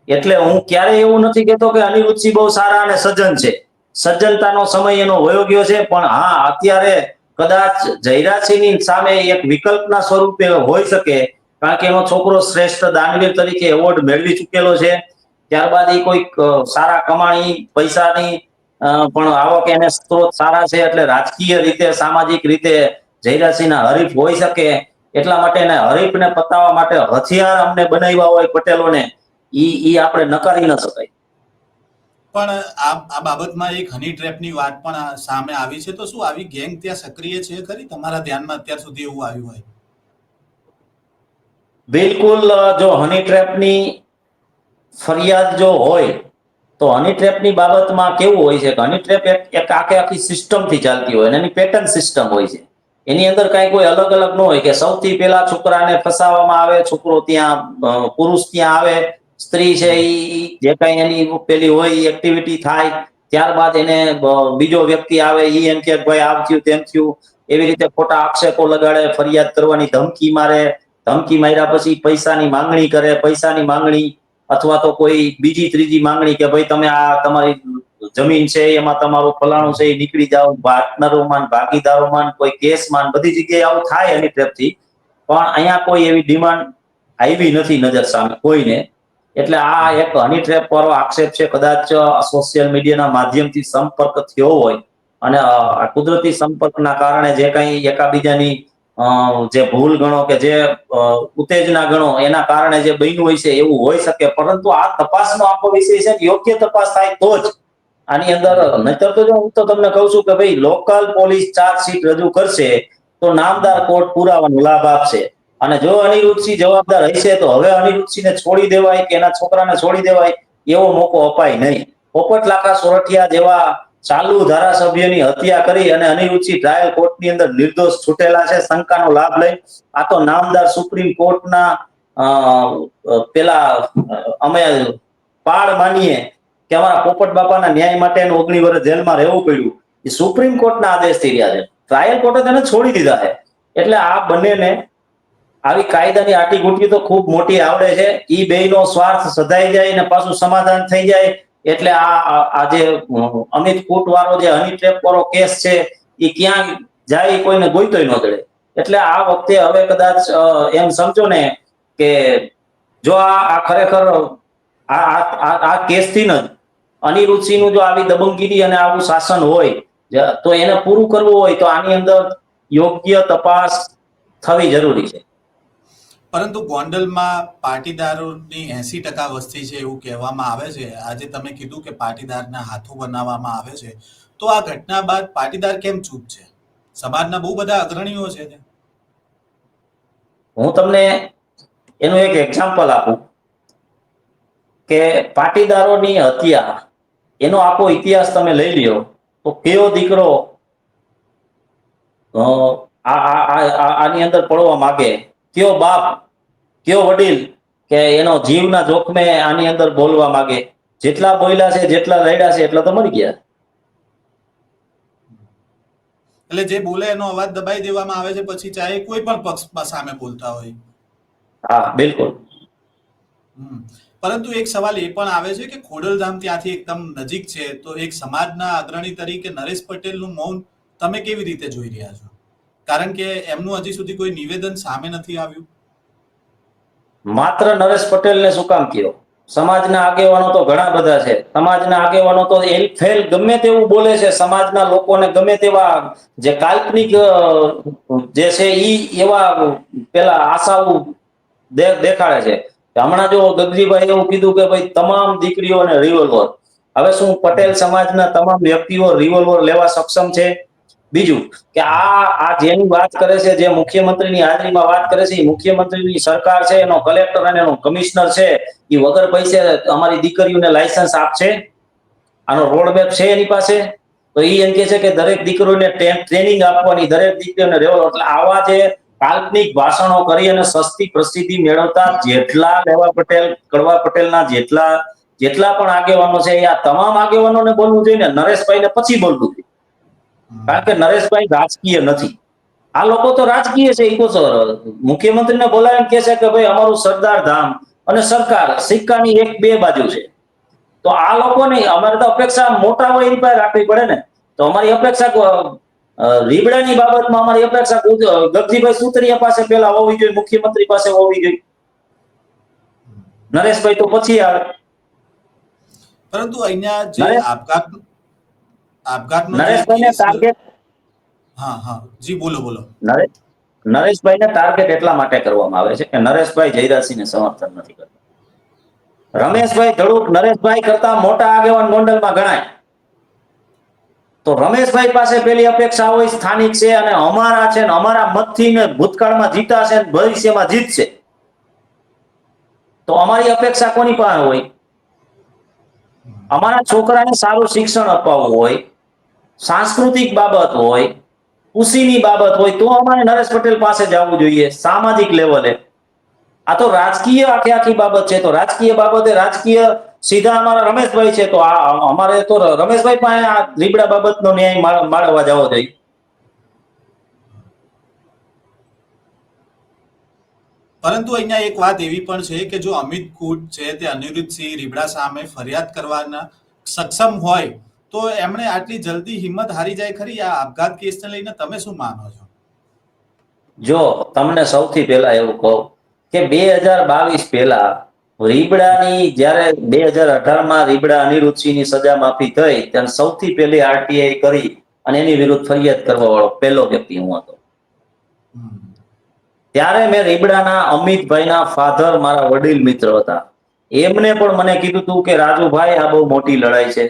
Speaker 2: એટલે હું ક્યારેય એવું નથી કહેતો કે અનિરુદ્ધસિંહ બહુ સારા અને સજ્જન છે. સજ્જનતાનો સમય એનો વયો ગયો છે. પણ હા, અત્યારે કદાચ જયરાજસિંહની સામે એક વિકલ્પના સ્વરૂપે હોઈ શકે, કારણ કે એનો છોકરો શ્રેષ્ઠ દાનવીર તરીકે એવોર્ડ મેળવી ચૂકેલો છે. ત્યારબાદ એ કોઈક સારા કમાણી પૈસાની પણ આવક એને સ્ત્રોત સારા છે. એટલે રાજકીય રીતે, સામાજિક રીતે જયરાજસિંહના હરીફ હોઈ શકે એટલા માટે એને હરીફને પતાવવા માટે હથિયાર અમને બનાવ્યા હોય પટેલોને, ઈ આપણે નકારી ન શકાય.
Speaker 1: પણ આ બાબતમાં એક હની ટ્રેપની વાત પણ સામે આવી છે. તો શું આવી ગેંગ ત્યાં સક્રિય છે ખરી? તમારા ધ્યાનમાં અત્યાર સુધી એવું આવ્યું હોય?
Speaker 2: બિલકુલ. જો હની ટ્રેપની ફરિયાદ જો હોય તો હની ટ્રેપની બાબતમાં કેવું હોય છે કે હની ટ્રેપ એક આખી સિસ્ટમથી ચાલતી હોય અને એની પેટર્ન સિસ્ટમ હોય છે. એની અંદર કાંઈ કોઈ અલગ અલગ ન હોય કે સૌથી પહેલા છોકરાને ફસાવવામાં આવે, છોકરો ત્યાં પુરુષ ત્યાં આવે, સ્ત્રી છે ઈ જે કાંઈ એની પેલી હોય એક્ટિવિટી થાય, ત્યારબાદ એને બીજો વ્યક્તિ આવે, ઈ એમ કે ભાઈ આમ થયું તેમ થયું, એવી રીતે ખોટા આક્ષેપો લગાડે, ફરિયાદ કરવાની ધમકી મારે, ધમકી માર્યા પછી પૈસાની માંગણી કરે, પૈસાની માંગણી અથવા તો કોઈ બીજી ત્રીજી માંગણી કે ભાઈ તમે આ તમારી જમીન છે એમાં તમારું ફલાણું છે એ નીકળી જાવ, પાર્ટનરોમાં ભાગીદારોમાં કોઈ કેસમાં બધી જગ્યાએ આવું થાય એની તરફથી. પણ અહીંયા કોઈ એવી ડિમાન્ડ આવી નથી નજર સામે કોઈને. એટલે આ એક હની ટ્રેપ વાળો આક્ષેપ છે. કદાચ સોશિયલ મીડિયાના માધ્યમથી સંપર્ક થયો હોય અને કુદરતી સંપર્કના કારણે જે કંઈ એકાબીજાની જે ભૂલ ગણો કે જે ઉત્તેજના ગણો એના કારણે જે બન્યું હોય છે એવું હોઈ શકે. પરંતુ આ તપાસનો આખો વિષય છે, યોગ્ય તપાસ થાય તો જ આની અંદર. નહીતર તો જો હું તો તમને કહું છું કે ભાઈ લોકલ પોલીસ ચાર્જશીટ રજૂ કરશે તો નામદાર કોર્ટ પુરાવાનો લાભ આપશે. અને જો અનિરુદ્ધસિંહ જવાબદાર હશે તો હવે અનિરુદ્ધસિંહને છોડી દેવાય કે એના છોકરાને છોડી દેવાય એવો મોકો અપાય નહીં. પોપટ લાખા સોરઠિયા જેવા ચાલુ ધારાસભ્યની હત્યા કરી અને અનિરુદ્ધસિંહ ટ્રાયલ કોર્ટની અંદર નિર્દોષ છૂટેલા છે શંકાનો લાભ લઈ. આ તો નામદાર સુપ્રીમ કોર્ટના પેલા અમે પાડ માનીએ કે અમારા પોપટ બાપાના ન્યાય માટે 19 વર્ષ જેલમાં રહેવું પડ્યું, એ સુપ્રીમ કોર્ટના આદેશથી રહ્યા છે. ટ્રાયલ કોર્ટે તેને છોડી દીધા છે. એટલે આ બંનેને આવી કાયદાની આટીઘૂટી તો ખૂબ મોટી આવડે છે. ઈ બેયનો સ્વાર્થ સધાઈ જાય અને પાછું સમાધાન થઈ જાય. એટલે આ જે અમિત કૂટ વાળો જે હની ટ્રેપ વાળો કેસ છે એ ક્યાં જાય કોઈને ગોઈતોય ન જડે. એટલે આ વખતે હવે કદાચ એમ સમજો ને કે જો આ ખરેખર આ કેસથી જ અનિરુદ્ધસિંહનું જો આવી દબંગગીરી અને આવું શાસન હોય તો એને પૂરું કરવું હોય તો આની અંદર યોગ્ય તપાસ થવી જરૂરી છે.
Speaker 1: પરંતુ ગોંડલમાં પાટીદારોની 80% વસ્તી છે એવું કહેવામાં આવે છે. આજે તમે કીધું કે પાટીદારના હાથો બનાવવામાં આવે છે, તો આ ઘટના બાદ પાટીદાર કેમ ચૂપ છે? સમાજના બહુ બધા અગ્રણીઓ છે ત્યાં.
Speaker 2: હું તમને એનું એક એક્ઝામ્પલ આપું કે પાટીદારોની હત્યા એનો આખો ઇતિહાસ તમે લઈ લ્યો તો કયો દીકરો આની અંદર પડવા માંગે, કયો બાપ, કયો વડીલ કે એનો જીવના જોખમે આની અંદર બોલવા માંગે. જેટલા બોલ્યા છે, જેટલા લડ્યા છે એટલા તો મરી ગયા.
Speaker 1: એટલે જે બોલે એનો અવાજ દબાઈ દેવામાં આવે છે પછી, ચાહે કોઈ પણ પક્ષ સામે બોલતા હોય.
Speaker 2: હા, બિલકુલ.
Speaker 1: પરંતુ એક સવાલ એ પણ આવે છે કે ખોડલધામ ત્યાંથી એકદમ નજીક છે, તો એક સમાજના અગ્રણી તરીકે નરેશ પટેલનું મૌન તમે કેવી રીતે જોઈ રહ્યા છો? કારણ કે એમનું હજી સુધી કોઈ નિવેદન સામે નથી આવ્યું.
Speaker 2: માત્ર નરેશ પટેલને શું કામ કયો? સમાજના આગેવાનો તો ઘણા બધા છે. સમાજના આગેવાનો તો ફેલ ગમે તેવું બોલે છે, સમાજના લોકોને ગમે તેવા જે કાલ્પનિક જે છે ઈ એવા પેલા આશાઓ દેખાડે છે. હમણાં જો ગગજીભાઈ એવું કીધું કે ભાઈ તમામ દીકરીઓને રિવોલ્વર. હવે શું પટેલ સમાજના તમામ વ્યક્તિઓ રિવોલ્વર લેવા સક્ષમ છે? બીજું કે આ જેની વાત કરે છે, જે મુખ્યમંત્રીની હાજરીમાં વાત કરે છે, એ મુખ્યમંત્રીની સરકાર છે, એનો કલેક્ટર અને એનો કમિશનર છે, એ વગર પૈસે અમારી દીકરીઓને લાયસન્સ આપશે? આનો રોડમેપ છે એની પાસે? તો એ એમ કે છે કે દરેક દીકરીઓને ટ્રેનિંગ આપવાની, દરેક દીકરીઓને રિવોલ્વર. એટલે આવા જે કાલ્પનિક ભાષણો કરી અને સસ્તી પ્રસિદ્ધિ મેળવતા જેટલા લેવા પટેલ, કડવા પટેલના જેટલા પણ આગેવાનો છે, આ તમામ આગેવાનોને બોલવું જોઈએ ને, નરેશભાઈને પછી બોલવું જોઈએ. કારણ કે નરેશભાઈ રાજકીય નથી. આ લોકો તો રાજકીય છે. મુખ્યમંત્રીને બોલાવીને કે છે કે ભાઈ અમારું સરદાર ધામ અને સરકાર સિક્કાની એક બે બાજુ છે. તો આ લોકો નહીં, અમારે તો અપેક્ષા મોટા હોય એની પાસે રાખવી પડે ને. તો અમારી અપેક્ષા રીબડાની બાબતમાં અમારી અપેક્ષા ગગજીભાઈ સુતરિયા પાસે પેલા હોવી જોઈએ, મુખ્યમંત્રી પાસે હોવી જોઈએ. નરેશભાઈ તો પછી આવે.
Speaker 1: પરંતુ અહીંયા જે આપઘાતનો જે
Speaker 2: નરેશભાઈને
Speaker 1: કેસ,
Speaker 2: ટાર્ગેટ
Speaker 1: હા હા જી બોલો બોલો.
Speaker 2: નરેશ નરેશભાઈને ટાર્ગેટ એટલા માટે કરવામાં આવે છે કે નરેશભાઈ જયરાજસિંહને સમર્થન નથી કરતા. રમેશભાઈ ધડુક નરેશભાઈ કરતા મોટા આગેવાન ગોંડલમાં ગણાય. તો રમેશભાઈ પાસે પેલી અપેક્ષા હોય સ્થાનિક છે અને અમારા છે ને અમારા મતથી ને ભૂતકાળમાં જીતા છે ને ભવિષ્યમાં જીતશે. તો અમારી અપેક્ષા કોની પાસે હોય? અમારા છોકરાને સારું શિક્ષણ અપાવવું હોય, સાંસ્કૃતિક બાબત હોય, ખુશીની બાબત હોય તો અમારે નરેશ પટેલ પાસે જવું જોઈએ સામાજિક લેવલે. આ તો રાજકીય આખી બાબત છે. તો રાજકીય બાબતે રાજકીય સીધા અમારા રમેશભાઈ છે તો અમારે તો રમેશભાઈ પાસે આ રીબડા બાબતનો ન્યાય માળવા જવો જોઈએ.
Speaker 1: પરંતુ અહીંયા એક વાત એવી પણ છે કે જો અમિત ખૂટ છે તે અનિરુદ્ધસિંહ રીબડા સામે ફરિયાદ કરવાના સક્ષમ હોય તો એમણે આટલી જલ્દી હિંમત હારી જાય ખરી? આ આપઘાત કેસને લઈને તમે શું માનો છો?
Speaker 2: જો તમને સૌથી પહેલા એવું કહું કે 2022 પહેલા રીબડાની જ્યારે 2018માં રીબડા અનિરુદ્ધસિંહની સજા માફી થઈ ત્યારે સૌથી પહેલી આરટીઆઈ કરી અને એની વિરુદ્ધ ફરિયાદ કરવા વાળો પહેલો વ્યક્તિ હું હતો. ત્યારે મેં રીબડાના અમિતભાઈના ફાધર મારા વડીલ મિત્ર હતા. એમને પણ મને કીધું હતું કે રાજુભાઈ આ બહુ મોટી લડાઈ છે,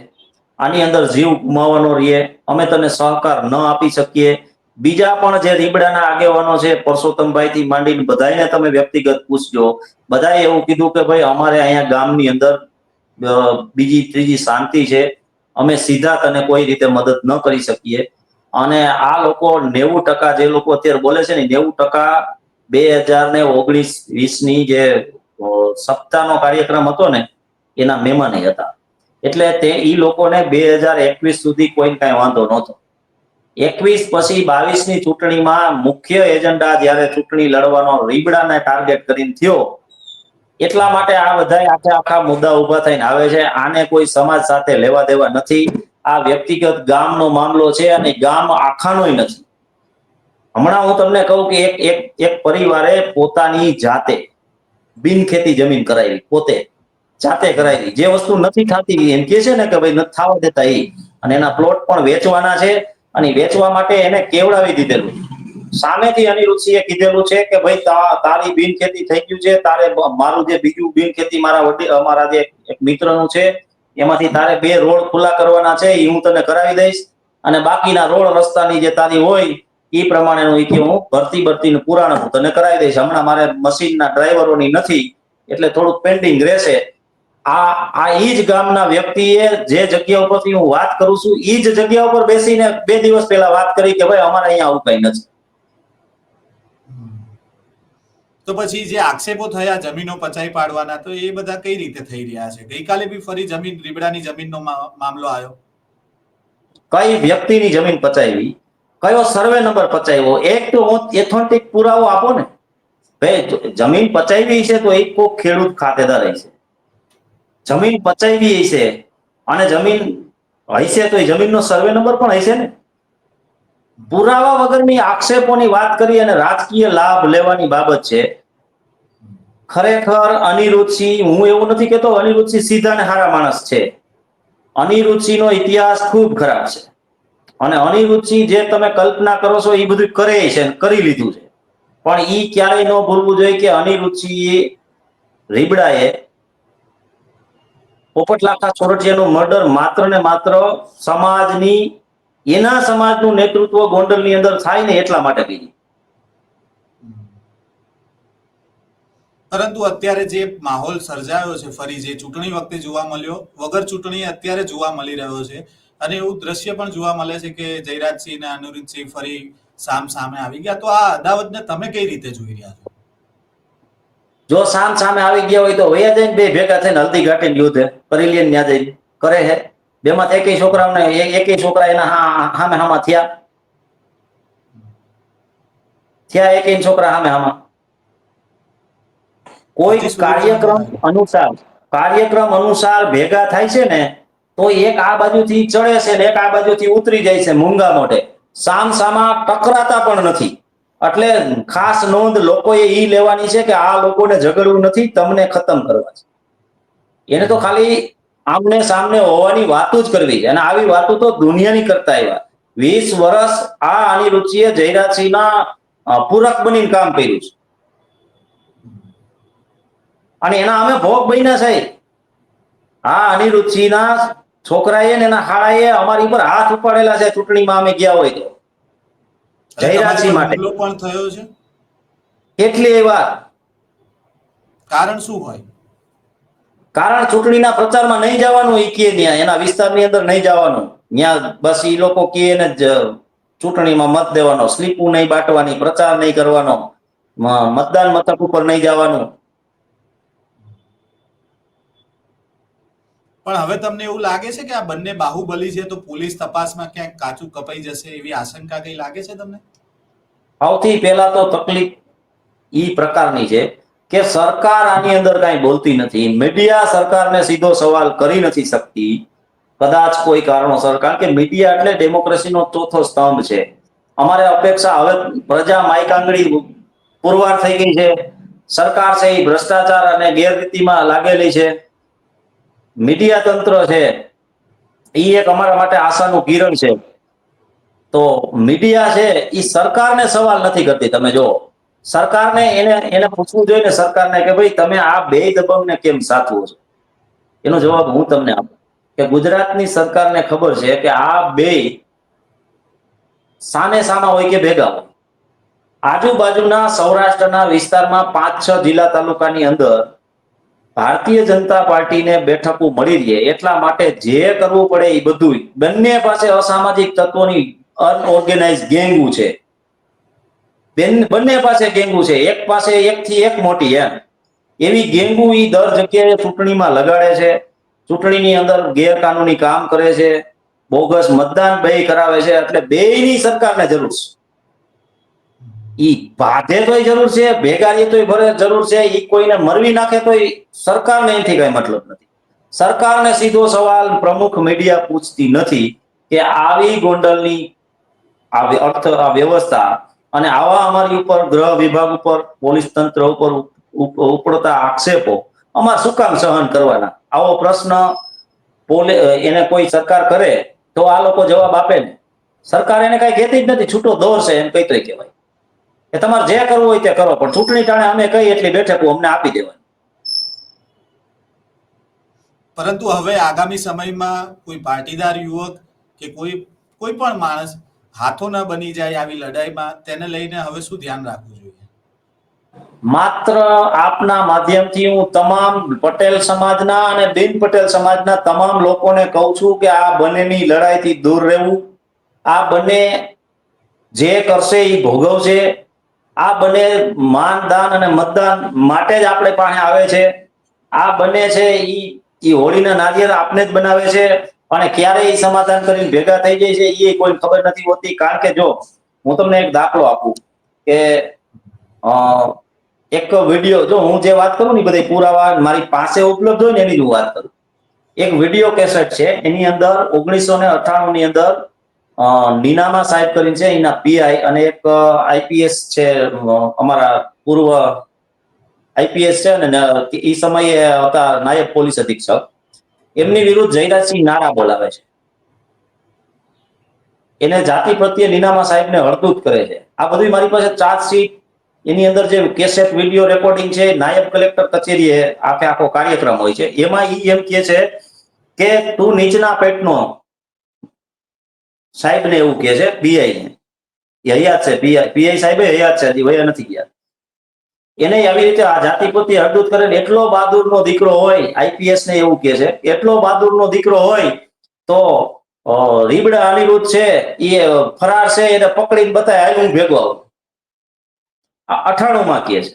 Speaker 2: આની અંદર જીવ ગુમાવવાનો રહીએ, અમે તને સહકાર ન આપી શકીએ. બીજા પણ જે રીબડાના આગેવાનો છે પરસોત્તમભાઈ થી માંડીને બધાને તમે વ્યક્તિગત પૂછજો, બધાએ એવું કીધું કે ભાઈ અમારે અહીંયા ગામની અંદર બીજી ત્રીજી શાંતિ છે, અમે સીધા તને કોઈ રીતે મદદ ન કરી શકીએ. અને આ લોકો 90% જે લોકો અત્યારે બોલે છે ને 90% 2019-20ની જે સપ્તાહનો કાર્યક્રમ હતો ને એના મહેમાન હતા. એટલે ઈ લોકોને 2021 સુધી કોઈ કઈ વાંધો નહોતો. 21 પછી 22ની ચૂંટણીમાં મુખ્ય એજન્ડા જ્યારે ચૂંટણી લડવાનો રીબડાને ટાર્ગેટ કરીને થયો, એટલા માટે આ બધા આખા મુદ્દા ઉભા થઈને આવે છે. આને કોઈ સમાજ સાથે લેવા દેવા નથી. આ વ્યક્તિગત ગામનો મામલો છે અને ગામ આખાનોય નથી. હમણાં હું તમને કહું કે એક પરિવારે પોતાની જાતે બિનખેતી જમીન કરાવી, પોતે જાતે કરાવી. જે વસ્તુ નથી થતી એમ કે છે ને કે ભાઈ નથી થવા દેતા અને એના પ્લોટ પણ વેચવાના છે અને વેચવા માટે એને કેવડાવી દીધેલું. સામેથી અનિરુદ્ધસિંહે કીધેલું છે કે ભાઈ તારી બિનખેતી થઈ ગયું છે, તારે મારું જે બીજું બિનખેતી અમારા જે એક મિત્રનું છે એમાંથી તારે 2 રોડ ખુલ્લા કરવાના છે, એ હું તને કરાવી દઈશ અને બાકીના રોડ રસ્તાની જે તારી હોય એ પ્રમાણેનું કે હું ભરતીનું પુરાણ તને કરાવી દઈશ. હમણાં મારે મશીનના ડ્રાઈવરોની નથી એટલે થોડુંક પેન્ડિંગ રહેશે. આ ઈ જ ગામના વ્યક્તિએ જે જગ્યા ઉપરથી હું વાત કરું છું ઈ જ જગ્યા ઉપર બેસીને 2 દિવસ પહેલા વાત કરી કે ભાઈ અમારે અહીંયા આવું કઈ નથી.
Speaker 1: તો પછી જે આક્ષેપો થયા જમીનો પચાવી પાડવાના, તો એ બધા કઈ રીતે થઈ રહ્યા છે? ગઈકાલે બી ફરી રીબડાની જમીનનો મામલો આવ્યો.
Speaker 2: કઈ વ્યક્તિની જમીન પચાવી, કયો સર્વે નંબર પચાવ્યો, એક તો એથોન્ટિક પુરાવો આપો ને. ભાઈ જમીન પચાવી છે તો એક કોક ખેડૂત ખાતેદાર છે, જમીન પચાવી છે અને જમીન હશે તો એ જમીનનો સર્વે નંબર પણ હશે ને. પુરાવા વગરની આક્ષેપોની વાત કરી અને રાજકીય લાભ લેવાની બાબત છે. ખરેખર અનિરુદ્ધસિંહ, હું એવું નથી કહેતો અનિરુદ્ધસિંહ સીધા ને સારા માણસ છે. અનિરુદ્ધસિંહનો ઇતિહાસ ખૂબ ખરાબ છે અને અનિરુદ્ધસિંહ જે તમે કલ્પના કરો છો એ બધું કરે છે, કરી લીધું છે. પણ ઈ ક્યારેય ન ભૂલવું જોઈએ કે અનિરુદ્ધસિંહ રીબડાએ પોપટ લાખા સોરઠિયાનું મર્ડર માત્ર ને માત્ર એના સમાજનું નેતૃત્વ ગોંડલની અંદર થાય ને એટલા માટે કીધું.
Speaker 1: પરંતુ અત્યારે જે માહોલ સર્જાયો છે ફરી જે ચૂંટણી વખતે જોવા મળ્યો વગર ચૂંટણી અત્યારે જોવા મળી રહ્યો છે અને એવું દ્રશ્ય પણ જોવા મળે છે કે જયરાજસિંહ અને અનિરુદ્ધસિંહ ફરી સામે આવી ગયા. તો આ અદાવતને તમે કઈ રીતે જોઈ રહ્યા છો?
Speaker 2: જો સામે આવી ગયા હોય તો વયા જઈને બે ભેગા થઈને હલ્દી ઘાટીને યુદ્ધ કરી લે, ત્યાં જઈને કરે છે. બેમાં એકેય છોકરાઓને એકેય છોકરા એના સામે હામાં થયા એકેય છોકરા સામે કોઈ કાર્યક્રમ અનુસાર ભેગા થાય છે ને તો એક આ બાજુથી ચડે છે ને એક આ બાજુથી ઉતરી જાય છે મૂંગા મોઢે. સામસામા ટકરાતા પણ નથી. એટલે ખાસ નોંધ લોકોએ ઈ લેવાની છે કે આ લોકોને ઝઘડવું નથી, તમને ખતમ કરવા છે. એને તો ખાલી આમને સામને હોવાની વાતો જ કરવી છે અને આવી વાતો તો દુનિયાની કરતા આવ્યા. 20 વર્ષ આ અનિરુદ્ધસિંહે જયરાજસિંહના પૂરક બનીને કામ કર્યું છે અને એના અમે ભોગ બન્યા સાહેબ. આ અનિરુદ્ધસિંહના છોકરાએ ને એના હાળાએ અમારી ઉપર હાથ ઉપાડેલા છે ચૂંટણીમાં અમે ગયા હોય તો.
Speaker 1: અને તમારી
Speaker 2: જયરાજસિંહ
Speaker 1: પર
Speaker 2: માટે
Speaker 1: હુમલો પણ થયો છે.
Speaker 2: કેટલી વાર.
Speaker 1: કારણ શું હોય?
Speaker 2: કારણ ચૂંટણીના પ્રચારમાં નહીં જવાનું, ઈ કે ત્યાં એના વિસ્તારની અંદર નહીં જવાનું. ત્યાં બસ ઈ લોકો કે એને જ ચૂંટણીમાં મત દેવાનો, સ્લીપું નહીં બાંટવાની, પ્રચાર નહીં કરવાનો, મતદાન મથક ઉપર નહીં જવાનું.
Speaker 1: પણ હવે તમને એવું લાગે છે કે આ બંને બાહુબલી છે તો પોલીસ તપાસમાં ક્યાંક કાચું કપાઈ જશે એવી આશંકા કઈ લાગે છે તમને?
Speaker 2: સૌથી પહેલા તો તકલીફ ઈ પ્રકારની છે કે સરકાર આની અંદર કાંઈ બોલતી નથી. મીડિયા સરકારને સીધો સવાલ કરી નથી શકતી, કદાચ કોઈ કારણોસર. કારણ કે મીડિયા એટલે ડેમોક્રેસીનો ચોથો સ્તંભ છે. અમારે અપેક્ષા, હવે પ્રજા માઈક આંગળી પુરવાર થઈ ગઈ છે. સરકાર છે એ ભ્રષ્ટાચાર અને ગેરરીતિમાં લાગેલી છે. મીડિયા તંત્ર છે એ એક અમારા માટે આશાનું કિરણ છે. તો મીડિયા છે એ સરકારને સવાલ નથી કરતી. તમે જો સરકારને એને પૂછવું જોઈએ ને સરકારને કે ભાઈ તમે આ બે દબંગને કેમ સાચવો છો. એનો જવાબ હું તમને આપું કે ગુજરાતની સરકારને ખબર છે કે આ બે સામે સામા હોય કે ભેગા હોય. આજુબાજુના સૌરાષ્ટ્રના વિસ્તારમાં 5-6 જિલ્લા તાલુકાની અંદર ભારતીય જનતા પાર્ટીને બેઠકો મળી રહે એટલા માટે જે કરવું પડે એ બધું બંને પાસે અસામાજિક તત્વોની અનઓર્ગેનાઇઝ ગેંગો છે. બંને પાસે ગેંગો છે, એક પાસે એકથી એક મોટી એવી ગેંગો ઈ દર જગ્યાએ ચૂંટણીમાં લગાડે છે. ચૂંટણીની અંદર ગેરકાનૂની કામ કરે છે, બોગસ મતદાન બે કરાવે છે. એટલે બેયની સરકારને જરૂર છે. ઈ ભાજે તોય જરૂર છે, ભેગારી તોય ભરે જરૂર છે, ઈ કોઈને મરવી નાખે તોય સરકારને એનાથી કઈ મતલબ નથી. સરકારને સીધો સવાલ પ્રમુખ મીડિયા પૂછતી નથી કે આવી ગોંડલની આ વ્યવસ્થા અને આવા અમારી ઉપર ગૃહ વિભાગ ઉપર, પોલીસ તંત્ર ઉપર ઉપડતા આક્ષેપો અમારે શું કામ સહન કરવાના? આવો પ્રશ્ન એને કોઈ સરકાર કરે તો આ લોકો જવાબ આપે ને. સરકાર એને કઈ કહેતી જ નથી, છૂટો દોર છે એમ કઈ કહેવાય કે તમારે જે કરવું હોય તે કરો, પણ ચૂંટણી ટાણે અમે કઈ એટલી બેઠકો અમને આપી દેવાની.
Speaker 1: પરંતુ હવે આગામી સમયમાં કોઈ પાટીદાર યુવક કે કોઈ પણ માણસ હાથો ન બની જાય આવી લડાઈમાં, તેને લઈને હવે શું ધ્યાન રાખવું જોઈએ?
Speaker 2: માત્ર આપના માધ્યમથી હું તમામ પટેલ સમાજના અને બિન પટેલ સમાજના તમામ લોકોને કહું છું કે આ બંનેની લડાઈથી દૂર રહેવું. આ બંને જે કરશે એ ભોગવશે. આ બંને માનદાન અને મતદાન માટે જ આપણે પાસે આવે છે. આ બંને છે ઈ હોળીના નારિયેળ આપને જ બનાવે છે અને ક્યારે એ સમાધાન કરીને ભેગા થઈ જાય છે એ કોઈ ખબર નથી હોતી. કારણ કે જો હું તમને એક દાખલો આપું કે એક વિડીયો, જો હું જે વાત કરું ને બધી પુરાવા મારી પાસે ઉપલબ્ધ હોય ને એની જ હું વાત કરું. એક વિડીયો કેસેટ છે, એની અંદર 1998 ની અંદર નીનામા સાહેબ કરીને છે, એના પીઆઈ અને એક આઈપીએસ છે, અમારા પૂર્વ આઈપીએસ છે ને એ સમયે હતા નાયબ પોલીસ અધિક્ષક. એમની વિરુદ્ધ જયરાજસિંહ નારા બોલાવે છે. એને જાતિ પ્રત્યે નીનામા સાહેબને હળદૂત કરે છે. આ બધું મારી પાસે ચાર્જશીટ, એની અંદર જે કેસેટ વિડીયો રેકોર્ડિંગ છે, નાયબ કલેક્ટર કચેરીએ આખો કાર્યક્રમ હોય છે. એમાં ઈ એમ કહે છે કે તું નીચના પેટનો, સાહેબને એવું કહે છે, પીઆઈ ને. એ હયાત છે, પીઆઈ સાહેબે હયાત છે, હજી વયા નથી ગયા. એને આવી રીતે આ જાતિ પ્રત્યે હળદૂત કરે. એટલો બહાદુરનો દીકરો હોય, આઈપીએસ ને એવું કહે છે, એટલો બહાદુરનો દીકરો હોય તો રીબડા અનિરુદ્ધ છે એ ફરાર છે, એને પકડીને બતાય હાલ હું ભેગો આવું. 98 માં કહે છે.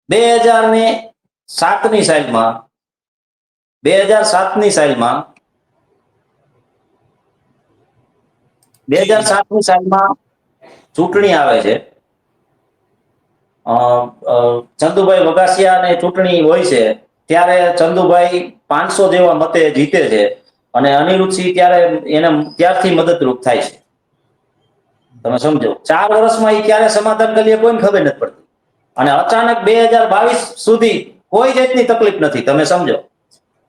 Speaker 2: 2007 ની સાલમાં 2007 ની સાલમાં 2007 ની સાલમાં ચૂંટણી આવે છે. ચંદુભાઈ વગાસિયાને ચૂંટણી હોય છે ત્યારે ચંદુભાઈ 500 જેવા મતે જીતે છે અને અનિરુદ્ધસિંહ ત્યારે એને ત્યારથી મદદરૂપ થાય છે. તમે સમજો, 4 વર્ષમાં એ ક્યારે સમાધાન કરીએ કોઈને ખબર નથી પડતી અને અચાનક 2022 સુધી કોઈ જાતની તકલીફ નથી. તમે સમજો,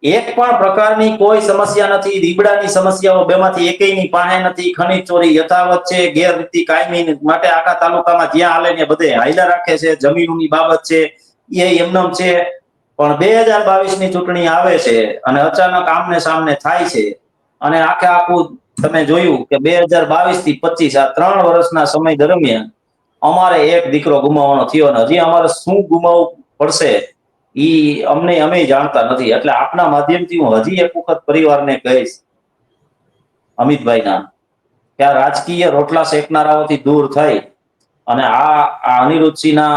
Speaker 2: એક પણ પ્રકારની કોઈ સમસ્યા નથી. દીબડાની સમસ્યાઓ બેમાંથી એકેયની પાસે નથી. ખનીજ ચોરી યથાવત છે. ગેરરીતિ કાયમી માટે આખા તાલુકામાં જ્યાં હાલે ને બધે હાયલા રાખે છે. જમીનોની બાબત છે એ એમનેમ છે. પણ 2022 ની ચૂંટણી આવે છે અને અચાનક આમને સામને થાય છે અને આખે આખું તમે જોયું કે 2022 થી 25 આ 3 વર્ષના સમય દરમિયાન અમારે એક દીકરો ગુમાવવાનો થયો અને હજી અમારે શું ગુમાવવું પડશે અમે જાણતા નથી. એટલે આપના માધ્યમથી હું હજી એક વખત પરિવારને કહીશ, અમિતભાઈના, કે આ રાજકીય રોટલા શેકનારાઓથી દૂર થઈ અને આ અનિરુદ્ધસિંહના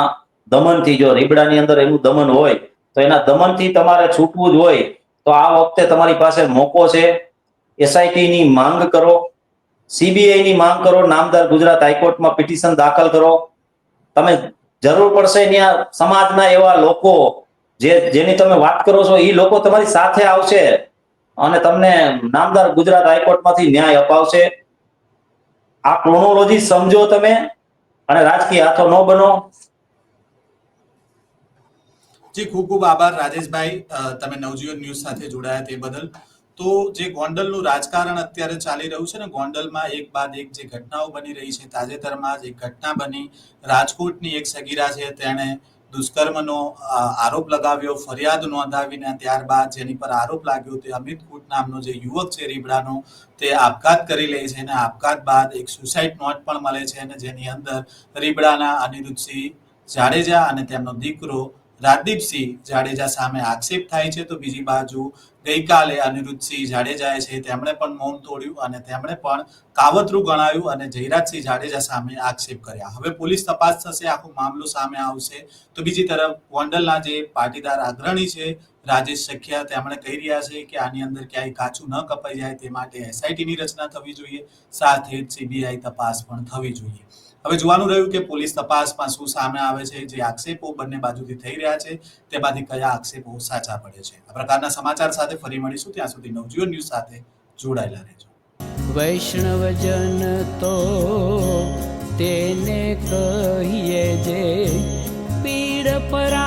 Speaker 2: દમનથી, જો રીબડાની અંદર એનું દમન હોય તો એના દમનથી તમારે છૂટવું જ હોય તો આ વખતે તમારી પાસે મોકો છે. એસઆઈટી ની માંગ કરો, સીબીઆઈ ની માંગ કરો, નામદાર ગુજરાત હાઈકોર્ટમાં પિટિશન દાખલ કરો. તમે જરૂર પડશે ત્યાં સમાજના એવા લોકો જેની તમે વાત કરો છો એ લોકો તમારી સાથે આવશે અને તમને નામદાર ગુજરાત હાઈકોર્ટમાંથી ન્યાય અપાવશે. આ ક્રોનોલોજી સમજો તમે અને રાજકીય હાથો ન બનો.
Speaker 1: જી, ખૂબ ખૂબ આભાર રાજેશભાઈ, તમે નવજીવન ન્યૂઝ સાથે જોડાયા તે બદલ. તો જે ગોંડલનું રાજકારણ અત્યારે ચાલી રહ્યું છે ને, ગોંડલમાં એક બાદ એક જે ઘટનાઓ બની રહી છે. તાજેતરમાં જ એક ઘટના બની, રાજકોટની એક સગીરા છે તેણે દુષ્કર્મનો આરોપ લગાવ્યો, ફરિયાદ નોંધાવીને ત્યારબાદ જેની પર આરોપ લાગ્યો તે અમિત કુટ નામનો જે યુવક છે રીબડાનો, તે આપઘાત કરી લે છે અને આપઘાત બાદ એક સુસાઇડ નોટ પણ મળે છે અને જેની અંદર રીબડાના અનિરુદ્ધસિંહ જાડેજા અને તેમનો દીકરો રાજદીપસિંહ જાડેજા સામે આક્ષેપ થાય છે. તો બીજી બાજુ ગઈકાલે અનિરુદ્ધસિંહ જાડેજાએ છે તેમણે પણ મૌન તોડ્યું અને તેમણે પણ કાવતરું ગણાવ્યું અને જયરાજસિંહ જાડેજા સામે આક્ષેપ કર્યા. હવે પોલીસ તપાસ થશે, આખો મામલો સામે આવશે. તો બીજી તરફ ગોંડલના જે પાટીદાર અગ્રણી છે રાજેશ સખિયા, તેમણે કહી રહ્યા છે કે આની અંદર ક્યાંય કાચું ન કપાઈ જાય તે માટે એસઆઈટીની રચના થવી જોઈએ, સાથે જ સીબીઆઈ તપાસ પણ થવી જોઈએ. હવે જોવાનું રહ્યું કે પોલીસ તપાસમાં શું સામે આવે છે. જે આક્ષેપો બંને બાજુથી થઈ રહ્યા છે તેમાંથી કયા આક્ષેપો સાચા પડે છે. આ પ્રકારના સમાચાર સાથે ફરી મળીશું. ત્યાં સુધી નવજીવન ન્યૂઝ સાથે જોડાયેલા રહેજો.
Speaker 3: વૈષ્ણવજન તો તેને કહીએ જે પીડ પરા